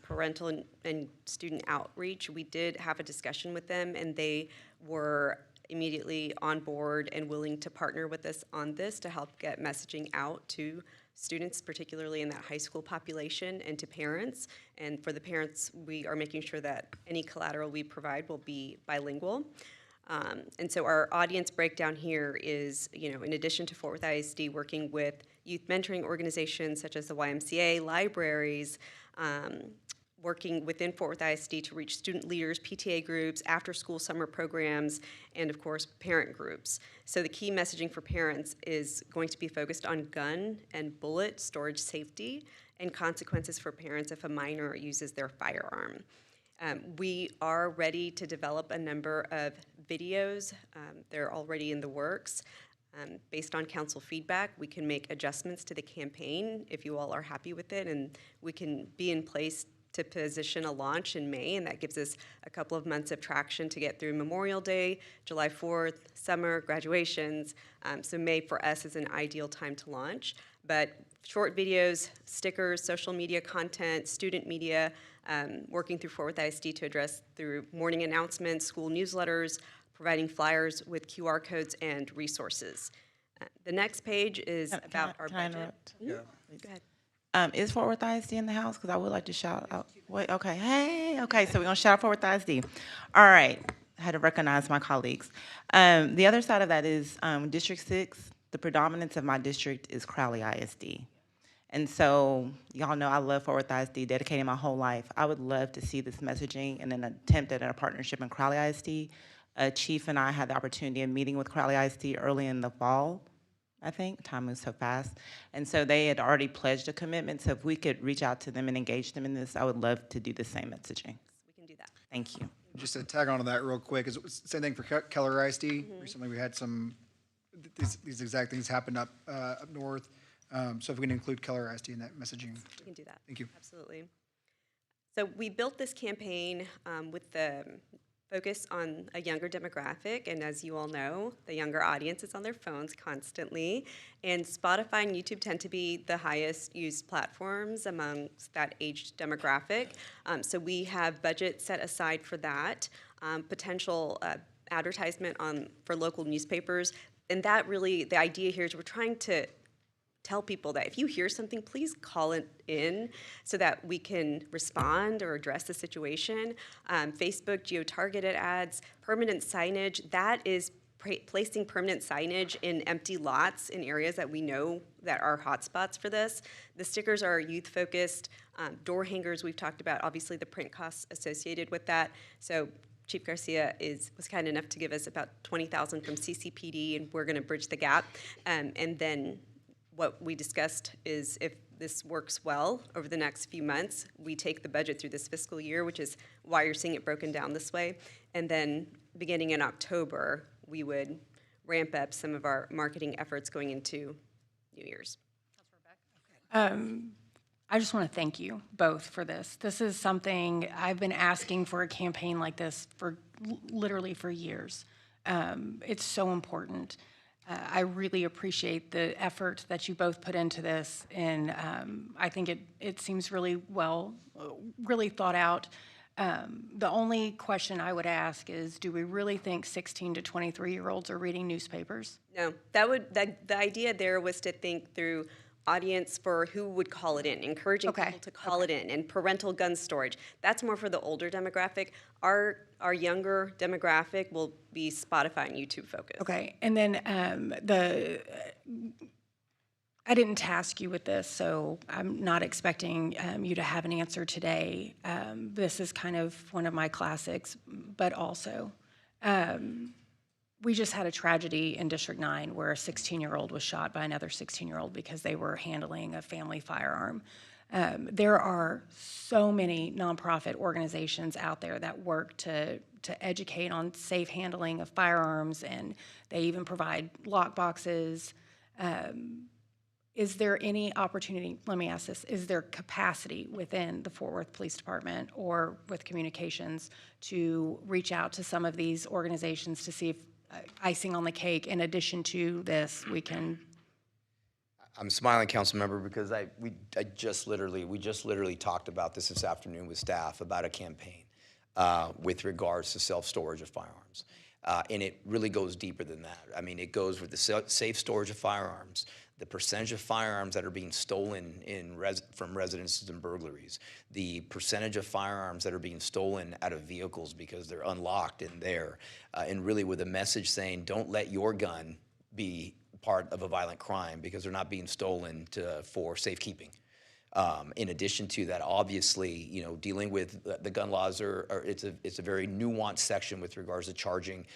parental and student outreach. We did have a discussion with them, and they were immediately on board and willing to partner with us on this to help get messaging out to students, particularly in that high school population, and to parents. And for the parents, we are making sure that any collateral we provide will be bilingual. And so our audience breakdown here is, in addition to Fort Worth ISD working with youth mentoring organizations such as the YMCA, libraries, working within Fort Worth ISD to reach student leaders, PTA groups, after-school summer programs, and of course, parent groups. So the key messaging for parents is going to be focused on gun and bullet storage safety and consequences for parents if a minor uses their firearm. We are ready to develop a number of videos. They're already in the works. Based on council feedback, we can make adjustments to the campaign if you all are happy with it, and we can be in place to position a launch in May, and that gives us a couple of months of traction to get through Memorial Day, July 4th, summer, graduations. So May for us is an ideal time to launch. But short videos, stickers, social media content, student media, working through Fort Worth ISD to address through morning announcements, school newsletters, providing flyers with QR codes and resources. The next page is about our budget.
Yeah.
Go ahead.
Is Fort Worth ISD in the house? Because I would like to shout out. Wait, okay. Hey, okay, so we're going to shout out Fort Worth ISD. All right. I had to recognize my colleagues. The other side of that is District 6. The predominance of my district is Crowley ISD. And so, y'all know I love Fort Worth ISD, dedicating my whole life. I would love to see this messaging and an attempt at a partnership in Crowley ISD. Chief and I had the opportunity of meeting with Crowley ISD early in the fall, I think. Time moves so fast. And so they had already pledged a commitment. So if we could reach out to them and engage them in this, I would love to do the same messaging.
We can do that.
Thank you.
Just to tag on to that real quick, is same thing for Keller ISD. Recently we had some, these exact things happen up north. So if we can include Keller ISD in that messaging.
We can do that.
Thank you.
Absolutely. So we built this campaign with the focus on a younger demographic, and as you all know, the younger audience is on their phones constantly, and Spotify and YouTube tend to be the highest used platforms amongst that age demographic. So we have budget set aside for that, potential advertisement for local newspapers, and that really, the idea here is we're trying to tell people that if you hear something, please call it in so that we can respond or address the situation. Facebook, geo-targeted ads, permanent signage, that is placing permanent signage in empty lots in areas that we know that are hotspots for this. The stickers are youth-focused. Door hangers, we've talked about, obviously the print costs associated with that. So Chief Garcia was kind enough to give us about $20,000 from CCPD, and we're gonna bridge the gap. And then what we discussed is if this works well over the next few months, we take the budget through this fiscal year, which is why you're seeing it broken down this way. And then beginning in October, we would ramp up some of our marketing efforts going into New Year's.
I just want to thank you both for this. This is something I've been asking for, a campaign like this for literally for years. It's so important. I really appreciate the effort that you both put into this, and I think it seems really really thought out. The only question I would ask is, do we really think 16 to 23-year-olds are reading newspapers?
No, the idea there was to think through audience for who would call it in, encouraging people to call it in, and parental gun storage. That's more for the older demographic. Our younger demographic will be Spotify and YouTube focused.
Okay, and then I didn't task you with this, so I'm not expecting you to have an answer today. This is kind of one of my classics, but also, we just had a tragedy in District 9 where a 16-year-old was shot by another 16-year-old because they were handling a family firearm. There are so many nonprofit organizations out there that work to educate on safe handling of firearms, and they even provide lock boxes. Is there any opportunity, let me ask this, is there capacity within the Fort Worth Police Department or with communications to reach out to some of these organizations to see if icing on the cake, in addition to this, we can?
I'm smiling, council member, because we just literally talked about this afternoon with staff about a campaign with regards to self-storage of firearms. And it really goes deeper than that. I mean, it goes with the safe storage of firearms, the percentage of firearms that are being stolen from residences and burglaries, the percentage of firearms that are being stolen out of vehicles because they're unlocked in there, and really with a message saying, don't let your gun be part of a violent crime because they're not being stolen for safekeeping. In addition to that, obviously, dealing with the gun laws it's a very nuanced section with regards to charging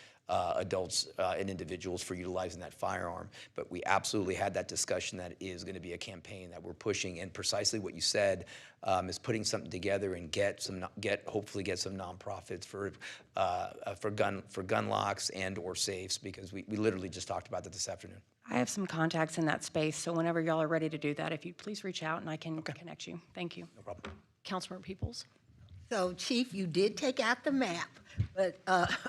adults and individuals for utilizing that firearm. But we absolutely had that discussion that is going to be a campaign that we're pushing, and precisely what you said is putting something together and hopefully get some nonprofits for gun locks and or safes, because we literally just talked about that this afternoon.
I have some contacts in that space, so whenever y'all are ready to do that, if you'd please reach out and I can connect you. Thank you.
No problem.
Councilmember Peoples.
So, Chief, you did take out the map, but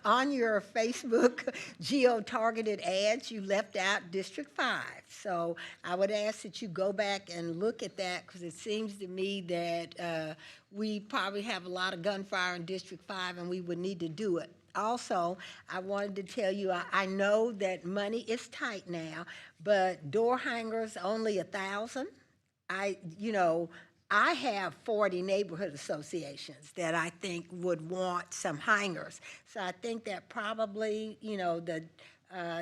on your Facebook geo-targeted ads, you left out District 5. So I would ask that you go back and look at that, because it seems to me that we probably have a lot of gunfire in District 5 and we would need to do it. Also, I wanted to tell you, I know that money is tight now, but door hangers only 1,000. I have 40 neighborhood associations that I think would want some hangers. So I think that probably, the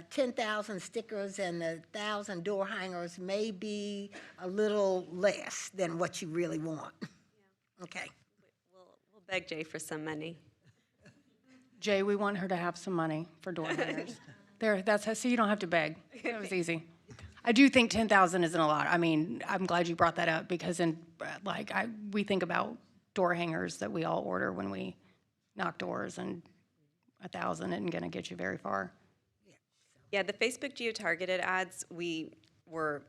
10,000 stickers and the 1,000 door hangers may be a little less than what you really want. Yeah. Okay.
We'll beg Jay for some money.
Jay, we want her to have some money for door hangers. So you don't have to beg. That was easy. I do think 10,000 isn't a lot. I mean, I'm glad you brought that up, because we think about door hangers that we all order when we knock doors, and 1,000 isn't going to get you very far.
Yeah, the Facebook geo-targeted ads, we were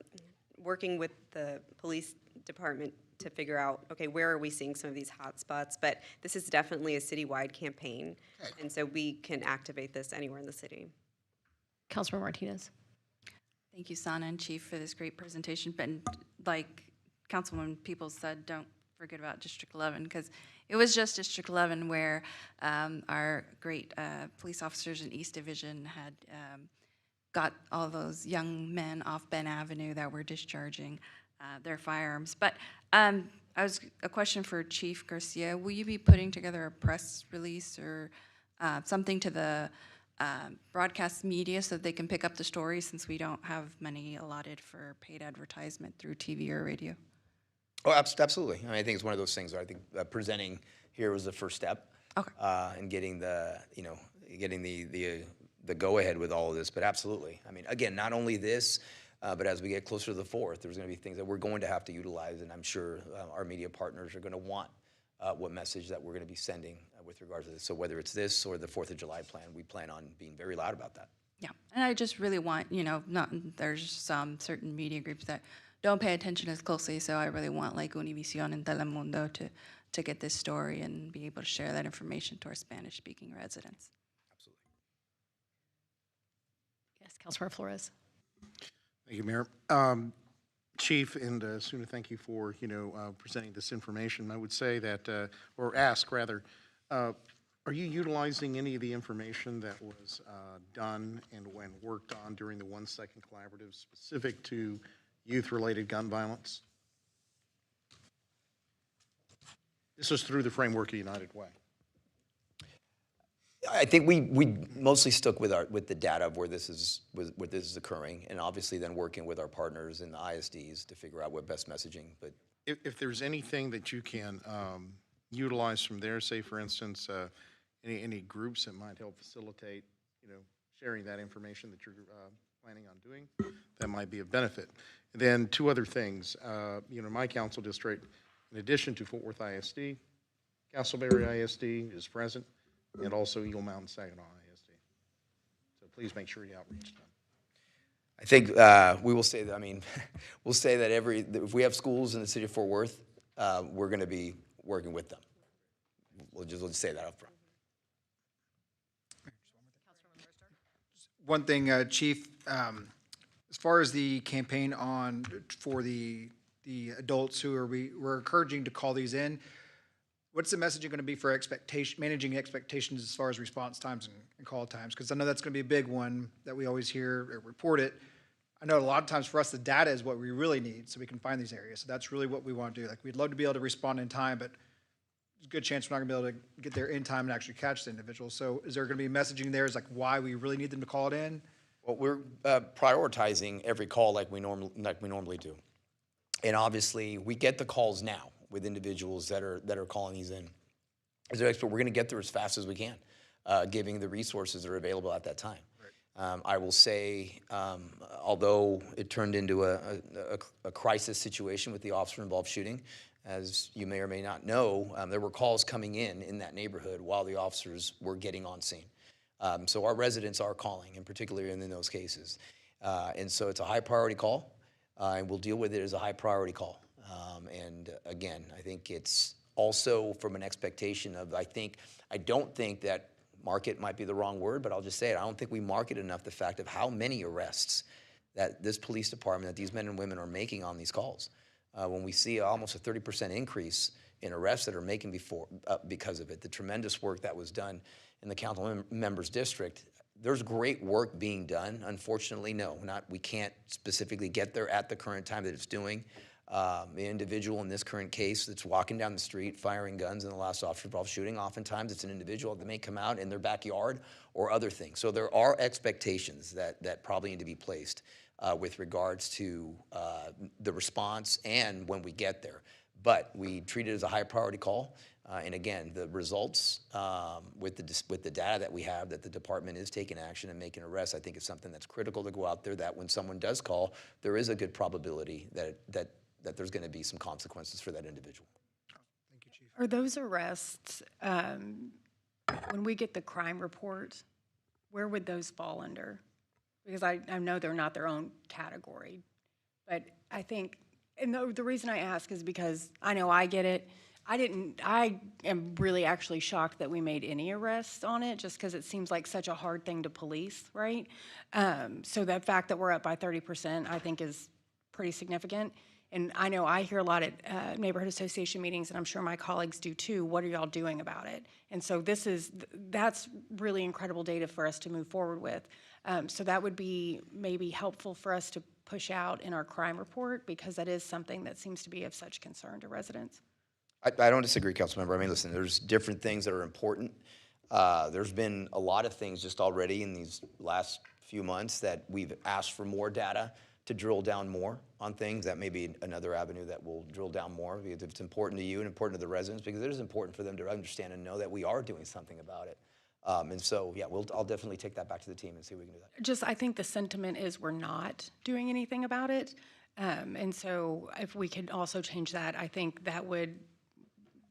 working with the police department to figure out, okay, where are we seeing some of these hot spots? But this is definitely a citywide campaign, and so we can activate this anywhere in the city.
Councilmember Martinez.
Thank you, Sana and Chief, for this great presentation. But like Councilwoman Peoples said, don't forget about District 11, because it was just District 11 where our great police officers in East Division had got all those young men off Ben Avenue that were discharging their firearms. But a question for Chief Garcia. Will you be putting together a press release or something to the broadcast media so that they can pick up the story, since we don't have money allotted for paid advertisement through TV or radio?
Oh, absolutely. I think it's one of those things where I think presenting here was the first step, and getting the go-ahead with all of this. But absolutely. I mean, again, not only this, but as we get closer to the 4th, there's going to be things that we're going to have to utilize, and I'm sure our media partners are going to want what message that we're going to be sending with regards to this. So whether it's this or the 4th of July plan, we plan on being very loud about that.
Yeah, and I just really want, there's some certain media groups that don't pay attention as closely, so I really want like Univision and Telemundo to get this story and be able to share that information to our Spanish-speaking residents.
Yes, Councilmember Flores.
Thank you, Mayor. Chief and Suna, thank you for, presenting this information. I would say that, or ask rather, are you utilizing any of the information that was done and when worked on during the 1 Second Collaborative specific to youth-related gun violence? This is through the framework of United Way.
I think we mostly stuck with the data of where this is occurring, and obviously then working with our partners in the ISDs to figure out what best messaging. But
If there's anything that you can utilize from there, say for instance, any groups that might help facilitate, sharing that information that you're planning on doing, that might be of benefit. Then two other things, my council district, in addition to Fort Worth ISD, Castleberry ISD is present, and also Eagle Mountain Saginaw ISD. So please make sure you outreach them.
I think we will say that, we'll say that if we have schools in the city of Fort Worth, we're going to be working with them. We'll just say that up front.
One thing, Chief, as far as the campaign for the adults who we're encouraging to call these in, what's the messaging going to be for managing expectations as far as response times and call times? Because I know that's going to be a big one that we always hear or report it. I know a lot of times for us, the data is what we really need so we can find these areas. So that's really what we want to do. Like, we'd love to be able to respond in time, but there's a good chance we're not going to be able to get there in time and actually catch the individual. So is there going to be messaging there as like why we really need them to call it in?
Well, we're prioritizing every call like we normally do. And obviously, we get the calls now with individuals that are calling these in. As an expert, we're going to get there as fast as we can, giving the resources that are available at that time. Right. I will say, although it turned into a crisis situation with the officer-involved shooting, as you may or may not know, there were calls coming in that neighborhood while the officers were getting on scene. So our residents are calling, in particular in those cases. And so it's a high priority call, and we'll deal with it as a high priority call. And again, I think it's also from an expectation of, I don't think that market might be the wrong word, but I'll just say it. I don't think we market enough the fact of how many arrests that this police department, that these men and women are making on these calls. When we see almost a 30% increase in arrests that are making because of it, the tremendous work that was done in the council members district, there's great work being done. Unfortunately, we can't specifically get there at the current time that it's doing. The individual in this current case that's walking down the street firing guns in the last officer-involved shooting, oftentimes it's an individual that may come out in their backyard or other things. So there are expectations that probably need to be placed with regards to the response and when we get there. But we treat it as a high priority call. And again, the results with the data that we have that the department is taking action and making arrests, I think is something that's critical to go out there, that when someone does call, there is a good probability that there's going to be some consequences for that individual.
Thank you, Chief.
Are those arrests, when we get the crime report, where would those fall under? Because I know they're not their own category, but I think, and the reason I ask is because I know I get it. I am really actually shocked that we made any arrests on it, just because it seems like such a hard thing to police, right? So the fact that we're up by 30%, I think, is pretty significant. And I know I hear a lot at neighborhood association meetings, and I'm sure my colleagues do too. What are y'all doing about it? And so that's really incredible data for us to move forward with. So that would be maybe helpful for us to push out in our crime report, because that is something that seems to be of such concern to residents.
I don't disagree, Councilmember. Listen, there's different things that are important. There's been a lot of things just already in these last few months that we've asked for more data to drill down more on things. That may be another avenue that will drill down more, because if it's important to you and important to the residents, because it is important for them to understand and know that we are doing something about it. And so, yeah, I'll definitely take that back to the team and see if we can do that.
I think the sentiment is we're not doing anything about it. And so if we could also change that, I think that would,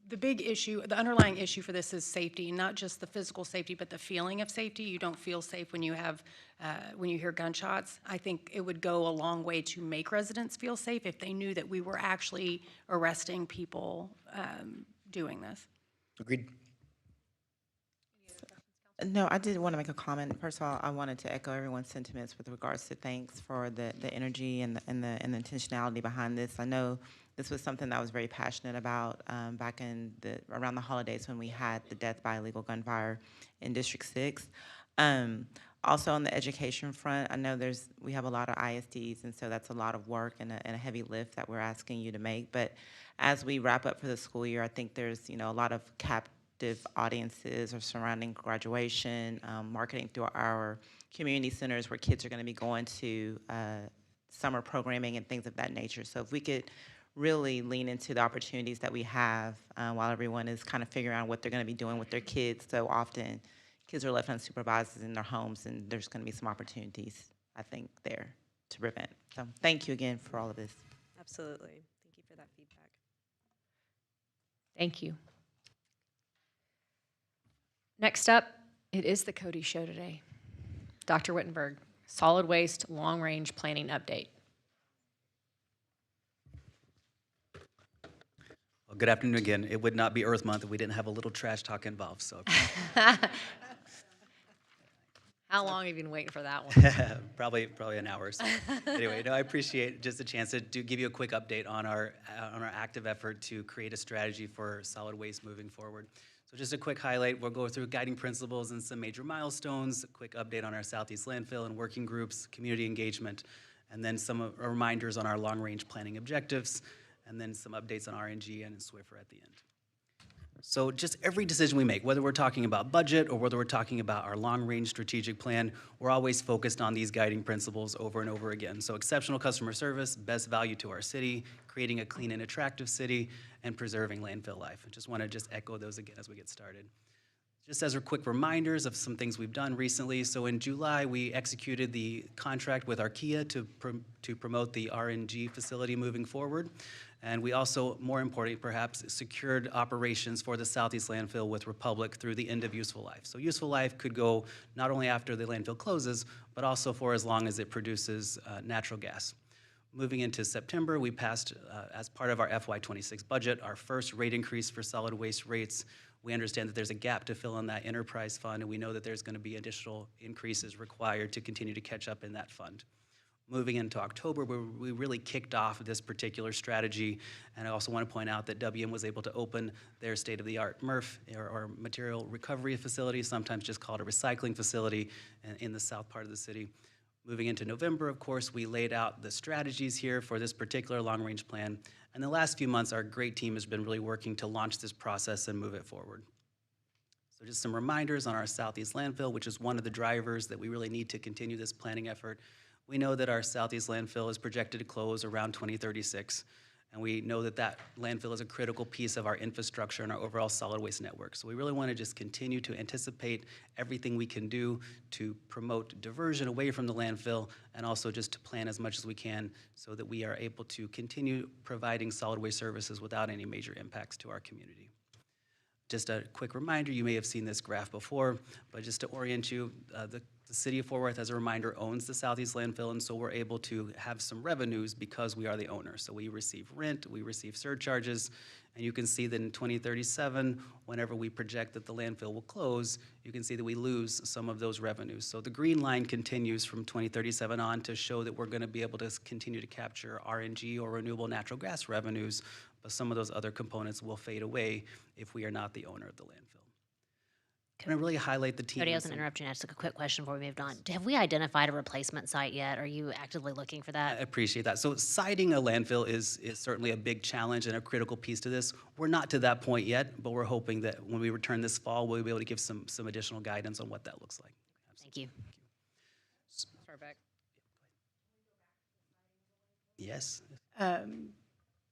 the big issue, the underlying issue for this is safety, not just the physical safety, but the feeling of safety. You don't feel safe when you hear gunshots. I think it would go a long way to make residents feel safe if they knew that we were actually arresting people doing this.
Agreed.
No, I did want to make a comment. First of all, I wanted to echo everyone's sentiments with regards to thanks for the energy and the intentionality behind this. I know this was something that I was very passionate about back in around the holidays when we had the death by illegal gunfire in District 6. Also on the education front, I know we have a lot of ISDs, and so that's a lot of work and a heavy lift that we're asking you to make. But as we wrap up for the school year, I think there's a lot of captive audiences or surrounding graduation, marketing through our community centers where kids are going to be going to summer programming and things of that nature. So if we could really lean into the opportunities that we have while everyone is kind of figuring out what they're going to be doing with their kids. So often kids are left unsupervised in their homes, and there's going to be some opportunities, I think, there to prevent. So thank you again for all of this.
Absolutely. Thank you for that feedback.
Thank you. Next up, it is the Cody Show today. Dr. Wittenberg, Solid Waste Long Range Planning Update.
Well, good afternoon again. It would not be Earth Month if we didn't have a little trash talk involved. So
How long have you been waiting for that one?
probably an hour or so. Anyway, no, I appreciate just a chance to give you a quick update on our active effort to create a strategy for solid waste moving forward. So just a quick highlight, we'll go through guiding principles and some major milestones, a quick update on our Southeast landfill and working groups, community engagement, and then some reminders on our long-range planning objectives, and then some updates on RNG and Swiffer at the end. So just every decision we make, whether we're talking about budget or whether we're talking about our long-range strategic plan, we're always focused on these guiding principles over and over again. So exceptional customer service, best value to our city, creating a clean and attractive city, and preserving landfill life. I just want to echo those again as we get started. Just as quick reminders of some things we've done recently. So in July, we executed the contract with Archaea to promote the RNG facility moving forward. And we also, more importantly perhaps, secured operations for the Southeast landfill with Republic through the end of useful life. So useful life could go not only after the landfill closes, but also for as long as it produces natural gas. Moving into September, we passed, as part of our FY26 budget, our first rate increase for solid waste rates. We understand that there's a gap to fill in that enterprise fund, and we know that there's going to be additional increases required to continue to catch up in that fund. Moving into October, we really kicked off this particular strategy, and I also want to point out that WM was able to open their state-of-the-art MRF, or material recovery facility, sometimes just called a recycling facility, in the south part of the city. Moving into November, of course, we laid out the strategies here for this particular long-range plan. And the last few months, our great team has been really working to launch this process and move it forward. So just some reminders on our Southeast landfill, which is one of the drivers that we really need to continue this planning effort. We know that our Southeast landfill is projected to close around 2036. And we know that that landfill is a critical piece of our infrastructure and our overall solid waste network. So we really want to just continue to anticipate everything we can do to promote diversion away from the landfill, and also just to plan as much as we can so that we are able to continue providing solid waste services without any major impacts to our community. Just a quick reminder, you may have seen this graph before, but just to orient you, the City of Fort Worth, as a reminder, owns the Southeast landfill, and so we're able to have some revenues because we are the owner. So we receive rent, we receive surcharges, and you can see that in 2037, whenever we project that the landfill will close, you can see that we lose some of those revenues. So the green line continues from 2037 on to show that we're going to be able to continue to capture RNG or renewable natural gas revenues, but some of those other components will fade away if we are not the owner of the landfill. Can I really highlight the team?
Jody, I was going to interrupt you and ask a quick question before we moved on. Have we identified a replacement site yet? Are you actively looking for that?
I appreciate that. So siting a landfill is certainly a big challenge and a critical piece to this. We're not to that point yet, but we're hoping that when we return this fall, we'll be able to give some additional guidance on what that looks like.
Thank you.
Start back.
Yes.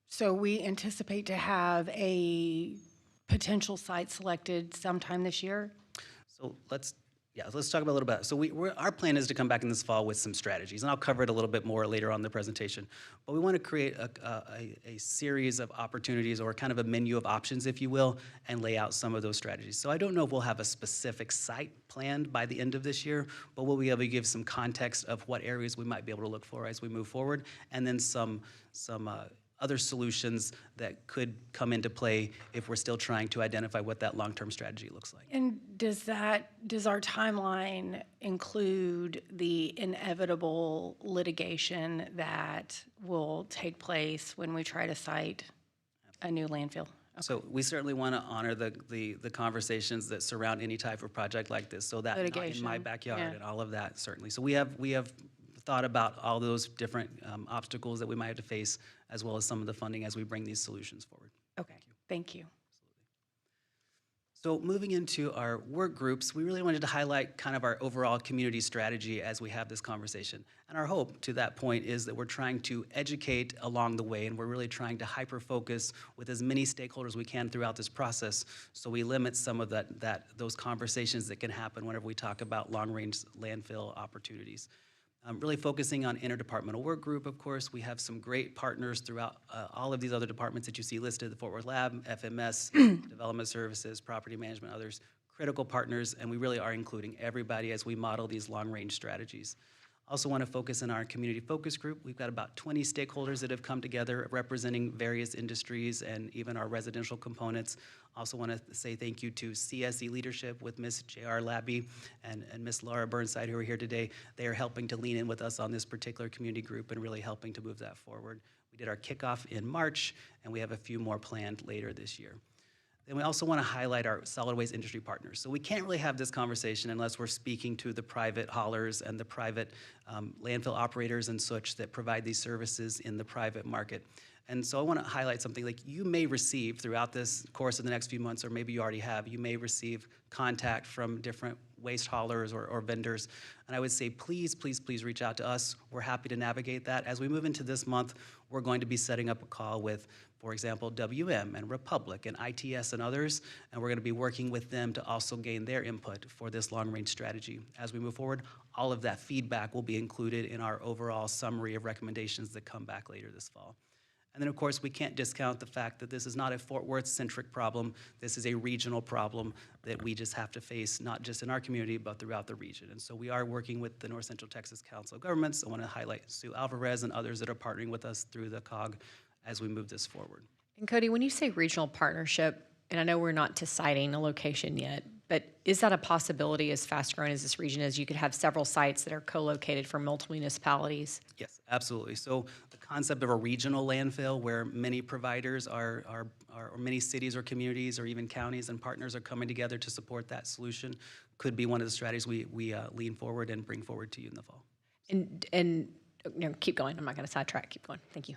So we anticipate to have a potential site selected sometime this year?
So let's talk about a little bit. So our plan is to come back in this fall with some strategies, and I'll cover it a little bit more later on in the presentation. But we want to create a series of opportunities, or kind of a menu of options, if you will, and lay out some of those strategies. So I don't know if we'll have a specific site planned by the end of this year, but we'll be able to give some context of what areas we might be able to look for as we move forward, and then some other solutions that could come into play if we're still trying to identify what that long-term strategy looks like.
And does our timeline include the inevitable litigation that will take place when we try to site a new landfill?
So we certainly want to honor the conversations that surround any type of project like this, so that not in my
Litigation,
backyard
yeah.
and all of that, certainly. So we have thought about all those different obstacles that we might have to face, as well as some of the funding as we bring these solutions forward.
Okay, thank you.
So moving into our work groups, we really wanted to highlight kind of our overall community strategy as we have this conversation. And our hope to that point is that we're trying to educate along the way, and we're really trying to hyper-focus with as many stakeholders we can throughout this process, so we limit some of those conversations that can happen whenever we talk about long-range landfill opportunities. Really focusing on interdepartmental work group, of course. We have some great partners throughout all of these other departments that you see listed, the Fort Worth Lab, FMS, Development Services, Property Management, others, critical partners, and we really are including everybody as we model these long-range strategies. Also want to focus on our community focus group. We've got about 20 stakeholders that have come together representing various industries and even our residential components. Also want to say thank you to CSE leadership with Ms. J.R. Labby and Ms. Laura Burnside, who are here today. They are helping to lean in with us on this particular community group and really helping to move that forward. We did our kickoff in March, and we have a few more planned later this year. Then we also want to highlight our solid waste industry partners. So we can't really have this conversation unless we're speaking to the private haulers and the private landfill operators and such that provide these services in the private market. And so I want to highlight something like you may receive throughout this course of the next few months, or maybe you already have, you may receive contact from different waste haulers or vendors. And I would say, please, please, please reach out to us. We're happy to navigate that. As we move into this month, we're going to be setting up a call with, for example, WM and Republic and ITS and others, and we're going to be working with them to also gain their input for this long-range strategy. As we move forward, all of that feedback will be included in our overall summary of recommendations that come back later this fall. And then, of course, we can't discount the fact that this is not a Fort Worth-centric problem. This is a regional problem that we just have to face, not just in our community, but throughout the region. And so we are working with the North Central Texas Council of Governments. I want to highlight Sue Alvarez and others that are partnering with us through the COG as we move this forward.
And Cody, when you say regional partnership, and I know we're not deciding a location yet, but is that a possibility as fast growing as this region is? You could have several sites that are co-located for multiple municipalities?
Yes, absolutely. So the concept of a regional landfill where many providers or many cities or communities or even counties and partners are coming together to support that solution could be one of the strategies we lean forward and bring forward to you in the fall.
And keep going. I'm not going to sidetrack. Keep going. Thank you.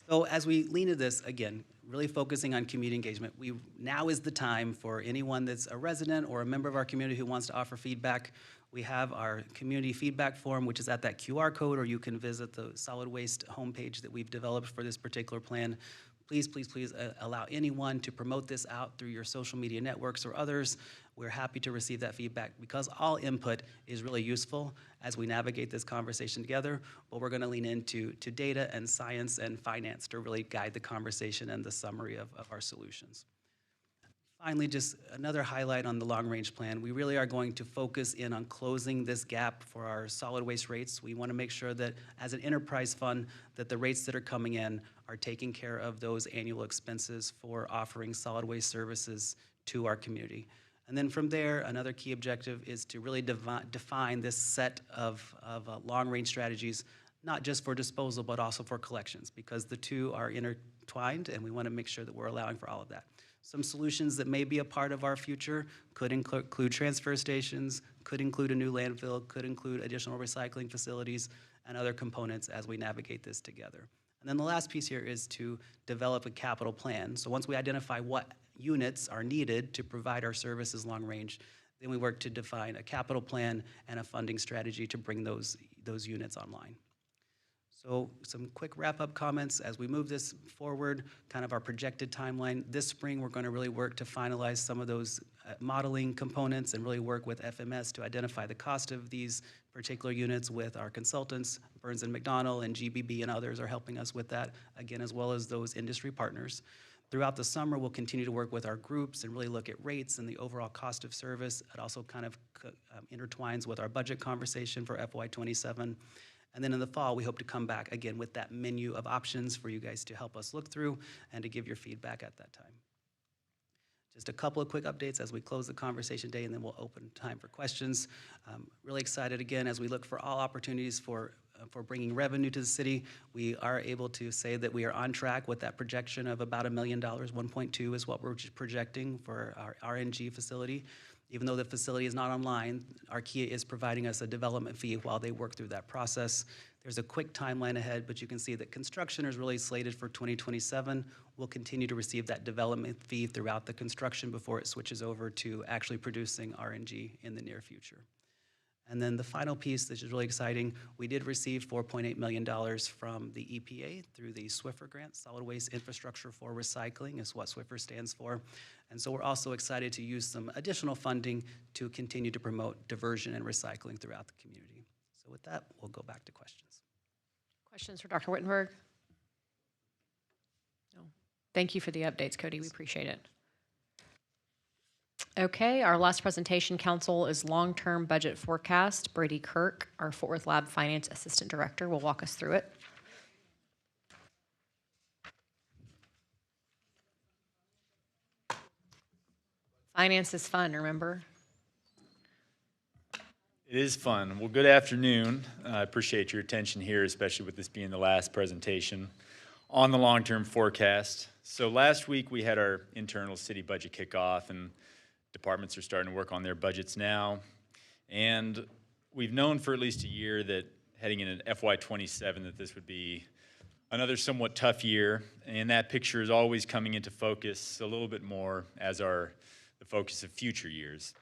So as we lean into this, again, really focusing on community engagement, now is the time for anyone that's a resident or a member of our community who wants to offer feedback. We have our community feedback form, which is at that QR code, or you can visit the solid waste homepage that we've developed for this particular plan. Please, please, please allow anyone to promote this out through your social media networks or others. We're happy to receive that feedback because all input is really useful as we navigate this conversation together, but we're gonna lean into data and science and finance to really guide the conversation and the summary of our solutions. Finally, just another highlight on the long-range plan. We really are going to focus in on closing this gap for our solid waste rates. We want to make sure that as an enterprise fund, that the rates that are coming in are taking care of those annual expenses for offering solid waste services to our community. And then from there, another key objective is to really define this set of long-range strategies, not just for disposal, but also for collections, because the two are intertwined, and we want to make sure that we're allowing for all of that. Some solutions that may be a part of our future could include transfer stations, could include a new landfill, could include additional recycling facilities, and other components as we navigate this together. And then the last piece here is to develop a capital plan. So once we identify what units are needed to provide our services long range, then we work to define a capital plan and a funding strategy to bring those units online. So some quick wrap-up comments as we move this forward, kind of our projected timeline. This spring, we're going to really work to finalize some of those modeling components and really work with FMS to identify the cost of these particular units with our consultants. Burns & McDonnell and GBB and others are helping us with that, again, as well as those industry partners. Throughout the summer, we'll continue to work with our groups and really look at rates and the overall cost of service. It also kind of intertwines with our budget conversation for FY27. And then in the fall, we hope to come back again with that menu of options for you guys to help us look through and to give your feedback at that time. Just a couple of quick updates as we close the conversation day, and then we'll open time for questions. Really excited again as we look for all opportunities for bringing revenue to the city. We are able to say that we are on track with that projection of about $1 million. 1.2 is what we're projecting for our RNG facility. Even though the facility is not online, Archaea is providing us a development fee while they work through that process. There's a quick timeline ahead, but you can see that construction is really slated for 2027. We'll continue to receive that development fee throughout the construction before it switches over to actually producing RNG in the near future. And then the final piece, which is really exciting, we did receive $4.8 million from the EPA through the SWIFR grant. Solid Waste Infrastructure for Recycling is what SWIFR stands for. And so we're also excited to use some additional funding to continue to promote diversion and recycling throughout the community. So with that, we'll go back to questions.
Questions for Dr. Wittenberg? No. Thank you for the updates, Cody. We appreciate it. Okay, our last presentation, council, is long-term budget forecast. Brady Kirk, our Fort Worth Lab Finance Assistant Director, will walk us through it. Finance is fun, remember?
It is fun. Well, good afternoon. I appreciate your attention here, especially with this being the last presentation on the long-term forecast. So last week we had our internal city budget kickoff, and departments are starting to work on their budgets now. And we've known for at least a year that heading into FY27 that this would be another somewhat tough year. And that picture is always coming into focus a little bit more as the focus of future years.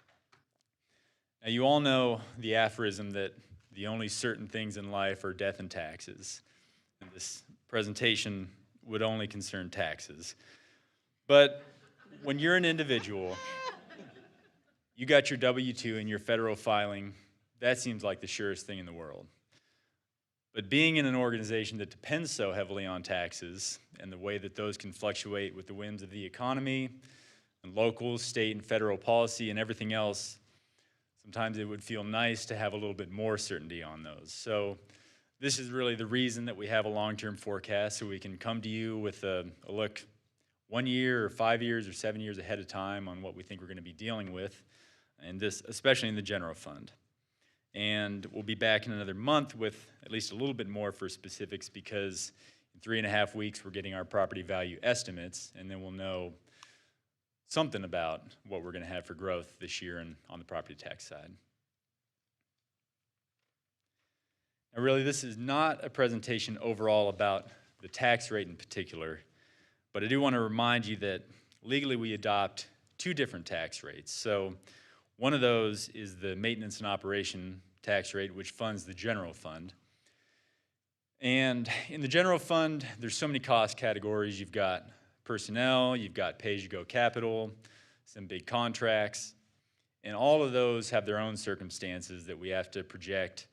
Now, you all know the aphorism that the only certain things in life are death and taxes. And this presentation would only concern taxes. But when you're an individual, you got your W-2 and your federal filing, that seems like the surest thing in the world. But being in an organization that depends so heavily on taxes and the way that those can fluctuate with the whims of the economy and local, state, and federal policy and everything else, sometimes it would feel nice to have a little bit more certainty on those. So this is really the reason that we have a long-term forecast, so we can come to you with a look 1 year or 5 years or 7 years ahead of time on what we think we're going to be dealing with, and this, especially in the general fund. And we'll be back in another month with at least a little bit more for specifics, because in 3.5 weeks we're getting our property value estimates, and then we'll know something about what we're going to have for growth this year and on the property tax side. Now, really, this is not a presentation overall about the tax rate in particular, but I do want to remind you that legally we adopt 2 different tax rates. So one of those is the maintenance and operation tax rate, which funds the general fund. And in the general fund, there's so many cost categories. You've got personnel, you've got pay-as-you-go capital, some big contracts, and all of those have their own circumstances that we have to project,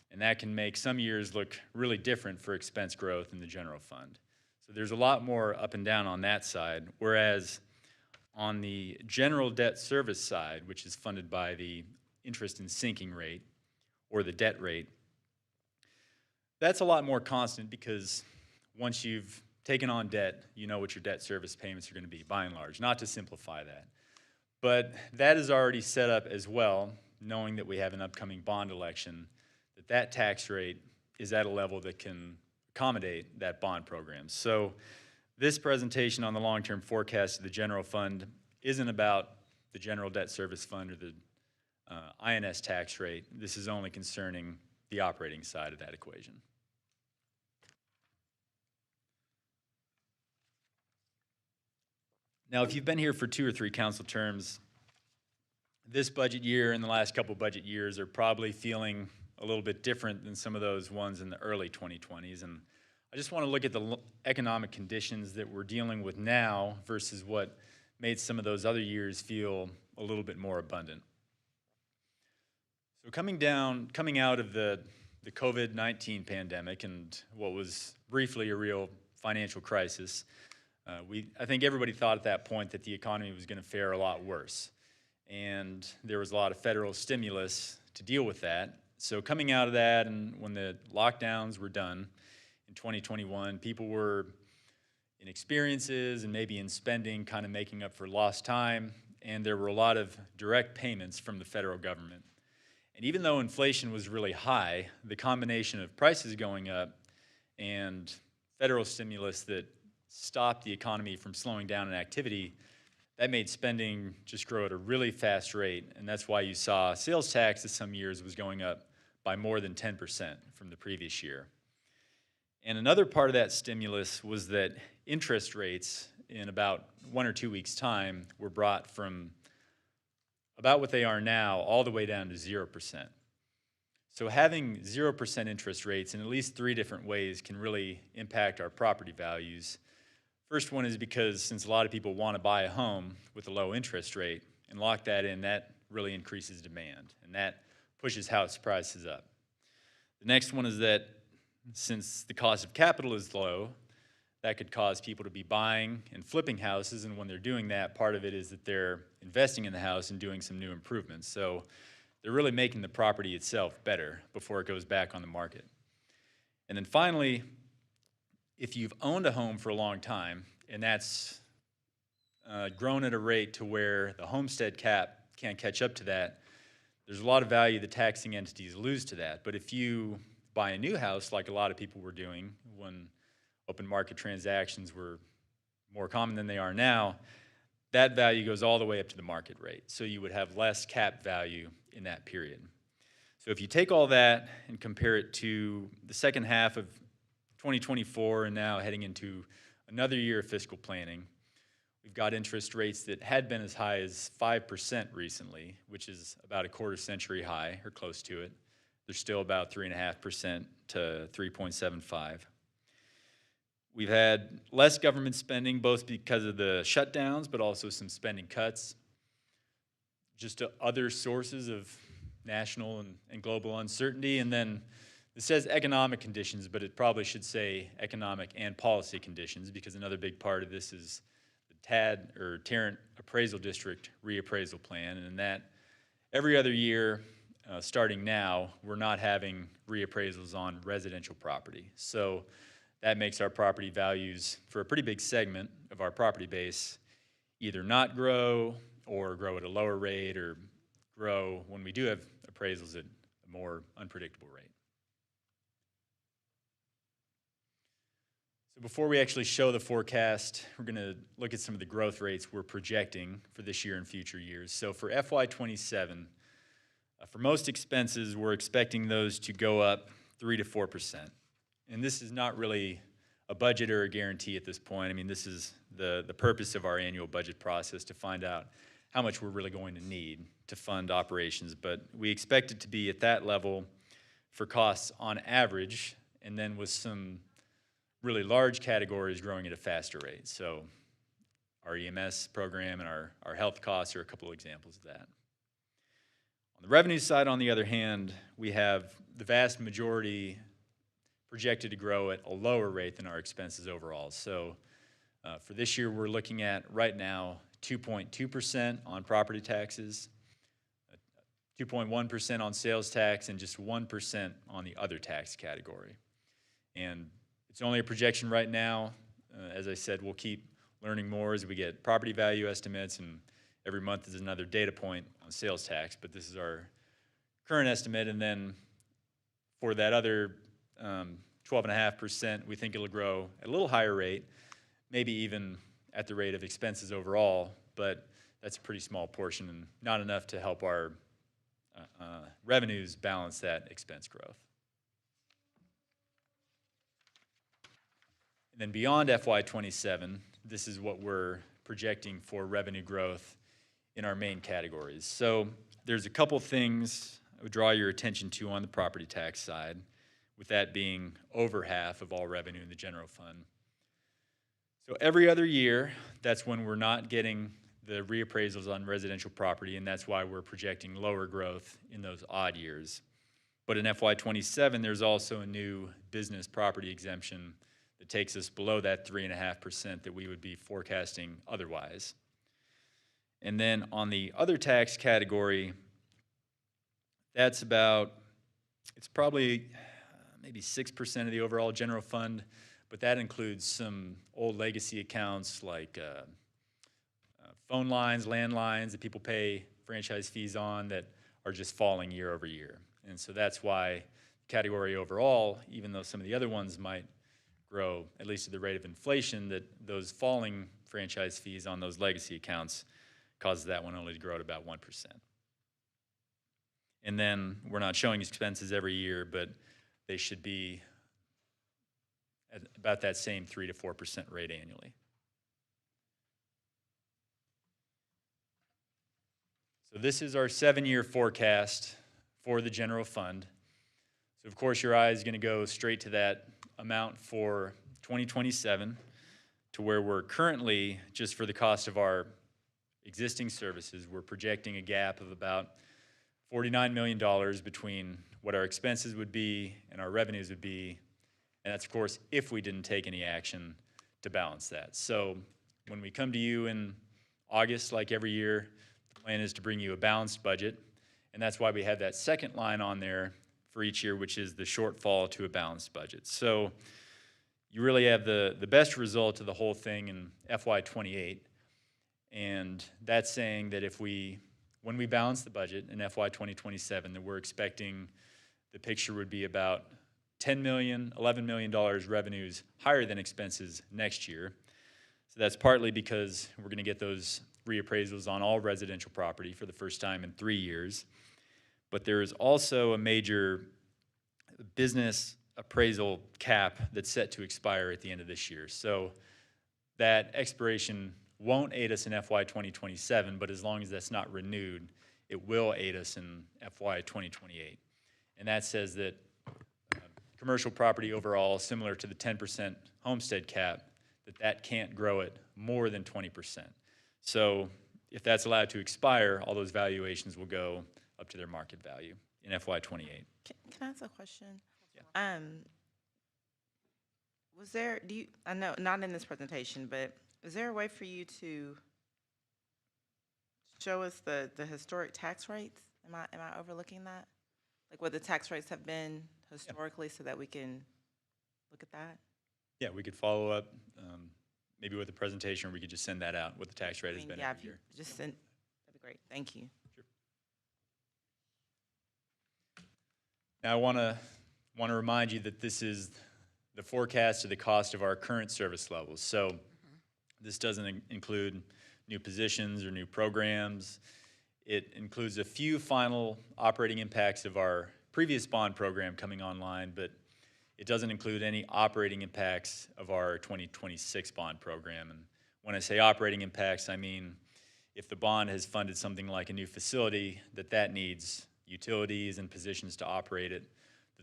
and that can make some years look really different for expense growth in the general fund. So there's a lot more up and down on that side, whereas on the general debt service side, which is funded by the interest and sinking rate, or the debt rate, that's a lot more constant, because once you've taken on debt, you know what your debt service payments are going to be, by and large, not to simplify that. But that is already set up as well, knowing that we have an upcoming bond election, that tax rate is at a level that can accommodate that bond program. So this presentation on the long-term forecast of the general fund isn't about the general debt service fund or the INS tax rate. This is only concerning the operating side of that equation. Now, if you've been here for 2 or 3 council terms, this budget year and the last couple budget years are probably feeling a little bit different than some of those ones in the early 2020s. And I just want to look at the economic conditions that we're dealing with now versus what made some of those other years feel a little bit more abundant. So coming out of the COVID-19 pandemic and what was briefly a real financial crisis, I think everybody thought at that point that the economy was going to fare a lot worse. And there was a lot of federal stimulus to deal with that. So coming out of that, and when the lockdowns were done in 2021, people were in experiences and maybe in spending, kind of making up for lost time, and there were a lot of direct payments from the federal government. And even though inflation was really high, the combination of prices going up and federal stimulus that stopped the economy from slowing down in activity, that made spending just grow at a really fast rate. And that's why you saw sales tax in some years was going up by more than 10% from the previous year. And another part of that stimulus was that interest rates in about 1 or 2 weeks' time were brought from about what they are now all the way down to 0%. So having 0% interest rates in at least 3 different ways can really impact our property values. First one is because since a lot of people want to buy a home with a low interest rate and lock that in, that really increases demand, and that pushes house prices up. The next one is that since the cost of capital is low, that could cause people to be buying and flipping houses, and when they're doing that, part of it is that they're investing in the house and doing some new improvements. So they're really making the property itself better before it goes back on the market. And then finally, if you've owned a home for a long time, and that's grown at a rate to where the homestead cap can't catch up to that, there's a lot of value the taxing entities lose to that. But if you buy a new house, like a lot of people were doing when open market transactions were more common than they are now, that value goes all the way up to the market rate. So you would have less cap value in that period. So if you take all that and compare it to the second half of 2024 and now heading into another year of fiscal planning, we've got interest rates that had been as high as 5% recently, which is about a quarter century high or close to it. They're still about 3.5% to 3.75%. We've had less government spending, both because of the shutdowns, but also some spending cuts. Just other sources of national and global uncertainty. And then it says economic conditions, but it probably should say economic and policy conditions, because another big part of this is the TAD, or Tarrant Appraisal District Reappraisal Plan. And that every other year, starting now, we're not having reappraisals on residential property. So that makes our property values for a pretty big segment of our property base either not grow or grow at a lower rate, or grow when we do have appraisals at a more unpredictable rate. So before we actually show the forecast, we're going to look at some of the growth rates we're projecting for this year and future years. So for FY27, for most expenses, we're expecting those to go up 3 to 4%. And this is not really a budget or a guarantee at this point. I mean, this is the purpose of our annual budget process, to find out how much we're really going to need to fund operations. But we expect it to be at that level for costs on average, and then with some really large categories growing at a faster rate. So our EMS program and our health costs are a couple of examples of that. On the revenue side, on the other hand, we have the vast majority projected to grow at a lower rate than our expenses overall. So for this year, we're looking at right now 2.2% on property taxes, 2.1% on sales tax, and just 1% on the other tax category. And it's only a projection right now. As I said, we'll keep learning more as we get property value estimates, and every month is another data point on sales tax, but this is our current estimate. And then for that other 12.5%, we think it'll grow at a little higher rate, maybe even at the rate of expenses overall, but that's a pretty small portion and not enough to help our revenues balance that expense growth. And then beyond FY27, this is what we're projecting for revenue growth in our main categories. So there's a couple things I would draw your attention to on the property tax side, with that being over half of all revenue in the general fund. So every other year, that's when we're not getting the reappraisals on residential property, and that's why we're projecting lower growth in those odd years. But in FY27, there's also a new business property exemption that takes us below that 3.5% that we would be forecasting otherwise. And then on the other tax category, that's about it's probably maybe 6% of the overall general fund, but that includes some old legacy accounts like phone lines, landlines that people pay franchise fees on that are just falling year over year. And so that's why category overall, even though some of the other ones might grow, at least at the rate of inflation, that those falling franchise fees on those legacy accounts causes that one only to grow at about 1%. And then we're not showing expenses every year, but they should be at about that same 3 to 4% rate annually. So this is our 7-year forecast for the general fund. So of course your eye is going to go straight to that amount for 2027, to where we're currently, just for the cost of our existing services, we're projecting a gap of about $49 million between what our expenses would be and our revenues would be. And that's, of course, if we didn't take any action to balance that. So when we come to you in August, like every year, the plan is to bring you a balanced budget. And that's why we have that second line on there for each year, which is the shortfall to a balanced budget. So you really have the best result of the whole thing in FY28. And that's saying that when we balance the budget in FY 2027, that we're expecting the picture would be about $10 million, $11 million revenues higher than expenses next year. So that's partly because we're going to get those reappraisals on all residential property for the first time in 3 years. But there is also a major business appraisal cap that's set to expire at the end of this year. So that expiration won't aid us in FY 2027, but as long as that's not renewed, it will aid us in FY 2028. And that says that commercial property overall, similar to the 10% homestead cap, that can't grow at more than 20%. So if that's allowed to expire, all those valuations will go up to their market value in FY 28.
Can I ask a question? Yeah. I know, not in this presentation, but is there a way for you to show us the historic tax rates? Am I overlooking that? Like what the tax rates have been historically, so that we can look at that?
Yeah, we could follow up maybe with a presentation, or we could just send that out, what the tax rate has been every year.
Just send, that'd be great. Thank you.
Sure. Now I want to remind you that this is the forecast of the cost of our current service levels. So this doesn't include new positions or new programs. It includes a few final operating impacts of our previous bond program coming online, but it doesn't include any operating impacts of our 2026 bond program. And when I say operating impacts, I mean if the bond has funded something like a new facility that needs utilities and positions to operate it,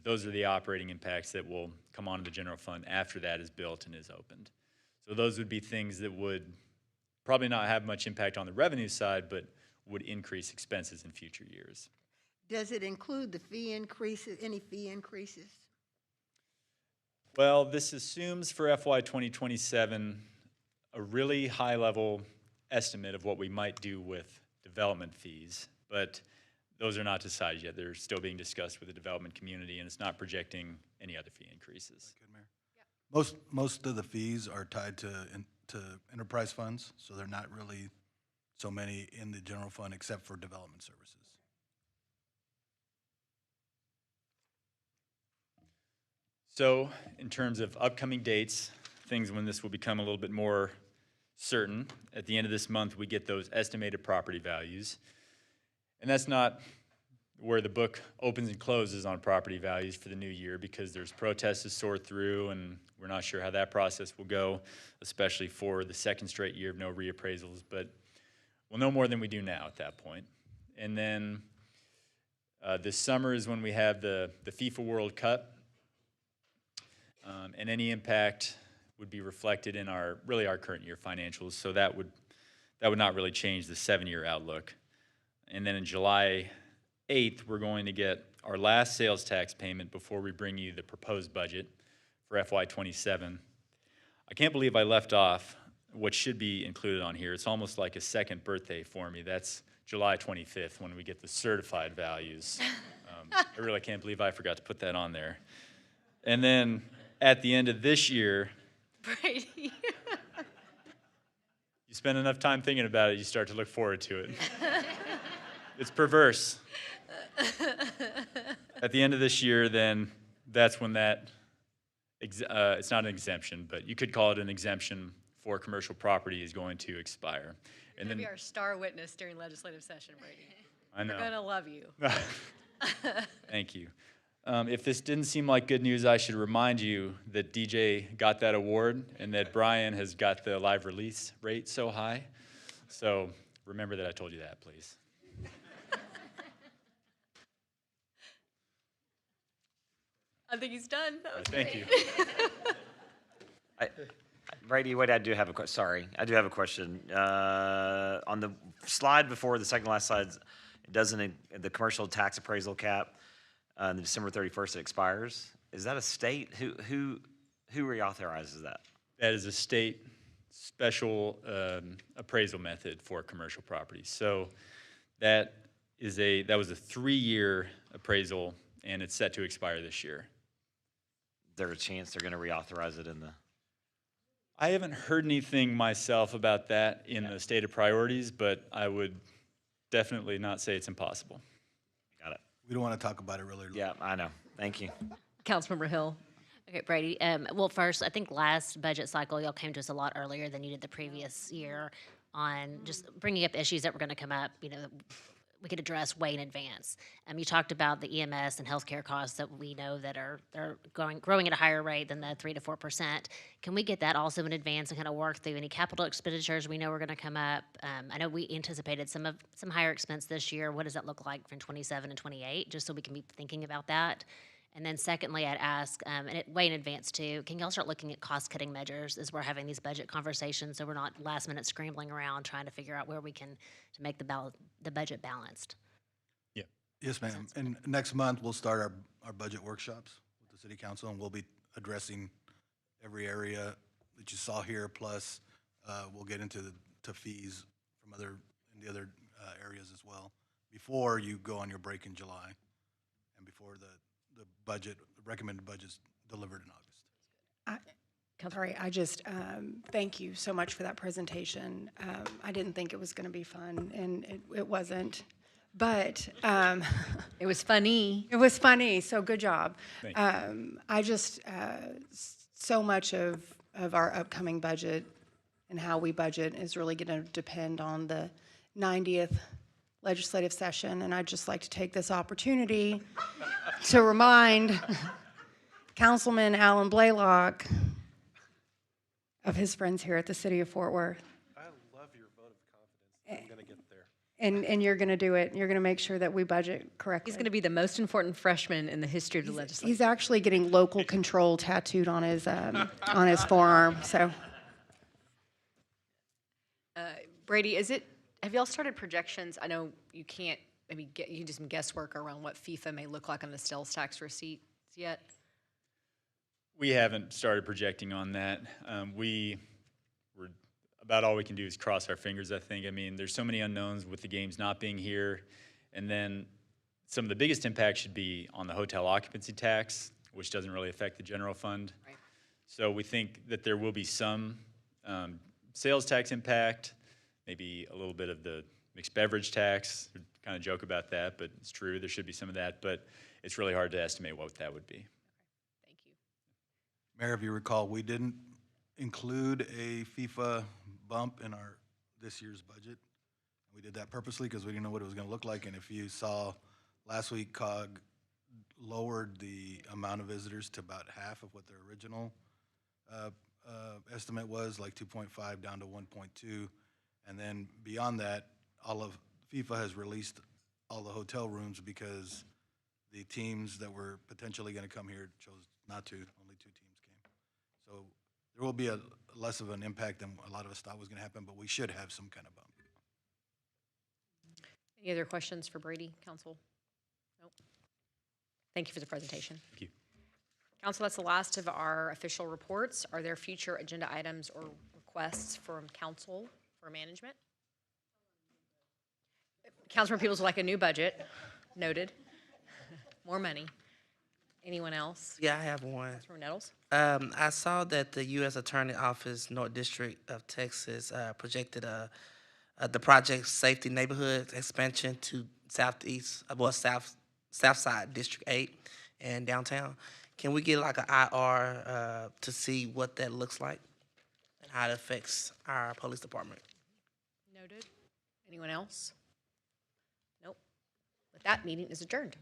those are the operating impacts that will come onto the general fund after that is built and is opened. So those would be things that would probably not have much impact on the revenue side, but would increase expenses in future years.
Does it include the fee increases, any fee increases?
Well, this assumes for FY 2027 a really high-level estimate of what we might do with development fees, but those are not decided yet. They're still being discussed with the development community, and it's not projecting any other fee increases.
Good, Mayor. Most of the fees are tied to enterprise funds, so they're not really so many in the general fund except for development services.
So in terms of upcoming dates, things when this will become a little bit more certain, at the end of this month we get those estimated property values. And that's not where the book opens and closes on property values for the new year, because there's protests to sort through and we're not sure how that process will go, especially for the second straight year of no reappraisals, but we'll know more than we do now at that point. And then this summer is when we have the FIFA World Cup, and any impact would be reflected in our current year financials, so that would not really change the 7-year outlook. And then in July 8th, we're going to get our last sales tax payment before we bring you the proposed budget for FY 27. I can't believe I left off what should be included on here. It's almost like a second birthday for me. That's July 25th when we get the certified values. I really can't believe I forgot to put that on there. And then at the end of this year,
Brady.
you spend enough time thinking about it, you start to look forward to it. It's perverse. At the end of this year, then, that's when that, it's not an exemption, but you could call it an exemption for commercial property is going to expire.
You're going to be our star witness during legislative session, Brady.
I know.
We're going to love you.
Thank you. If this didn't seem like good news, I should remind you that DJ got that award and that Brian has got the live release rate so high. So remember that I told you that, please.
I think he's done. That was
Thank
great.
you.
Brady, wait, I do have a question. On the slide before, the second last slide, it doesn't, the commercial tax appraisal cap, on the December 31st, it expires. Is that a state? Who reauthorizes that?
That is a state special appraisal method for commercial properties. So that was a 3-year appraisal, and it's set to expire this year.
Is there a chance they're going to reauthorize it in the?
I haven't heard anything myself about that in the state of priorities, but I would definitely not say it's impossible.
Got it.
We don't want to talk about it really.
Yeah, I know. Thank you.
Councilmember Hill.
Okay, Brady. Well, first, I think last budget cycle, y'all came to us a lot earlier than you did the previous year on just bringing up issues that were going to come up, that we could address way in advance. You talked about the EMS and healthcare costs that we know that they're growing at a higher rate than the 3 to 4%. Can we get that also in advance and kind of work through any capital expenditures we know are going to come up? I know we anticipated some higher expense this year. What does that look like from 27 and 28, just so we can be thinking about that? And then secondly, I'd ask, way in advance too, can y'all start looking at cost-cutting measures as we're having these budget conversations so we're not last-minute scrambling around trying to figure out where we can to make the budget balanced?
Yeah.
Yes, ma'am. And next month, we'll start our budget workshops with the city council, and we'll be addressing every area that you saw here, plus we'll get into to fees from the other areas as well, before you go on your break in July and before the recommended budget's delivered in August.
Sorry, I just, thank you so much for that presentation. I didn't think it was going to be fun, and it wasn't, but.
It was funny.
It was funny, so good job.
Thank you.
I just, so much of our upcoming budget and how we budget is really going to depend on the 90th legislative session, and I'd just like to take this opportunity to remind Councilman Alan Blaylock of his friends here at the City of Fort Worth.
I love your vote of confidence. I'm going to get there.
And you're going to do it. You're going to make sure that we budget correctly.
He's going to be the most important freshman in the history of the legislature.
He's actually getting local control tattooed on his forearm. So,
Brady, have y'all started projections? I know you can't maybe you can do some guesswork around what FIFA may look like on the sales tax receipts yet.
We haven't started projecting on that. About all we can do is cross our fingers, I think. I mean, there's so many unknowns with the games not being here. And then some of the biggest impact should be on the hotel occupancy tax, which doesn't really affect the general fund.
Right.
So we think that there will be some sales tax impact, maybe a little bit of the mixed beverage tax. We kind of joke about that, but it's true. There should be some of that, but it's really hard to estimate what that would be.
Thank you.
Mayor, if you recall, we didn't include a FIFA bump in this year's budget. We did that purposely because we didn't know what it was going to look like. And if you saw last week, COG lowered the amount of visitors to about half of what their original estimate was, like 2.5 down to 1.2. And then beyond that, all of FIFA has released all the hotel rooms because the teams that were potentially going to come here chose not to. Only 2 teams came. So there will be less of an impact than a lot of us thought was going to happen, but we should have some kind of bump.
Any other questions for Brady, Council? Nope. Thank you for the presentation.
Thank you.
Council, that's the last of our official reports. Are there future agenda items or requests from Council for management? Councilman Peoples would like a new budget. Noted. more money. Anyone else?
Yeah, I have one.
Councilmember Nettles?
I saw that the U.S. Attorney Office, North District of Texas, projected the project Safety Neighborhood expansion to South Side District 8 and downtown. Can we get like an IR to see what that looks like and how it affects our police department?
Noted. Anyone else? Nope. With that, meeting is adjourned.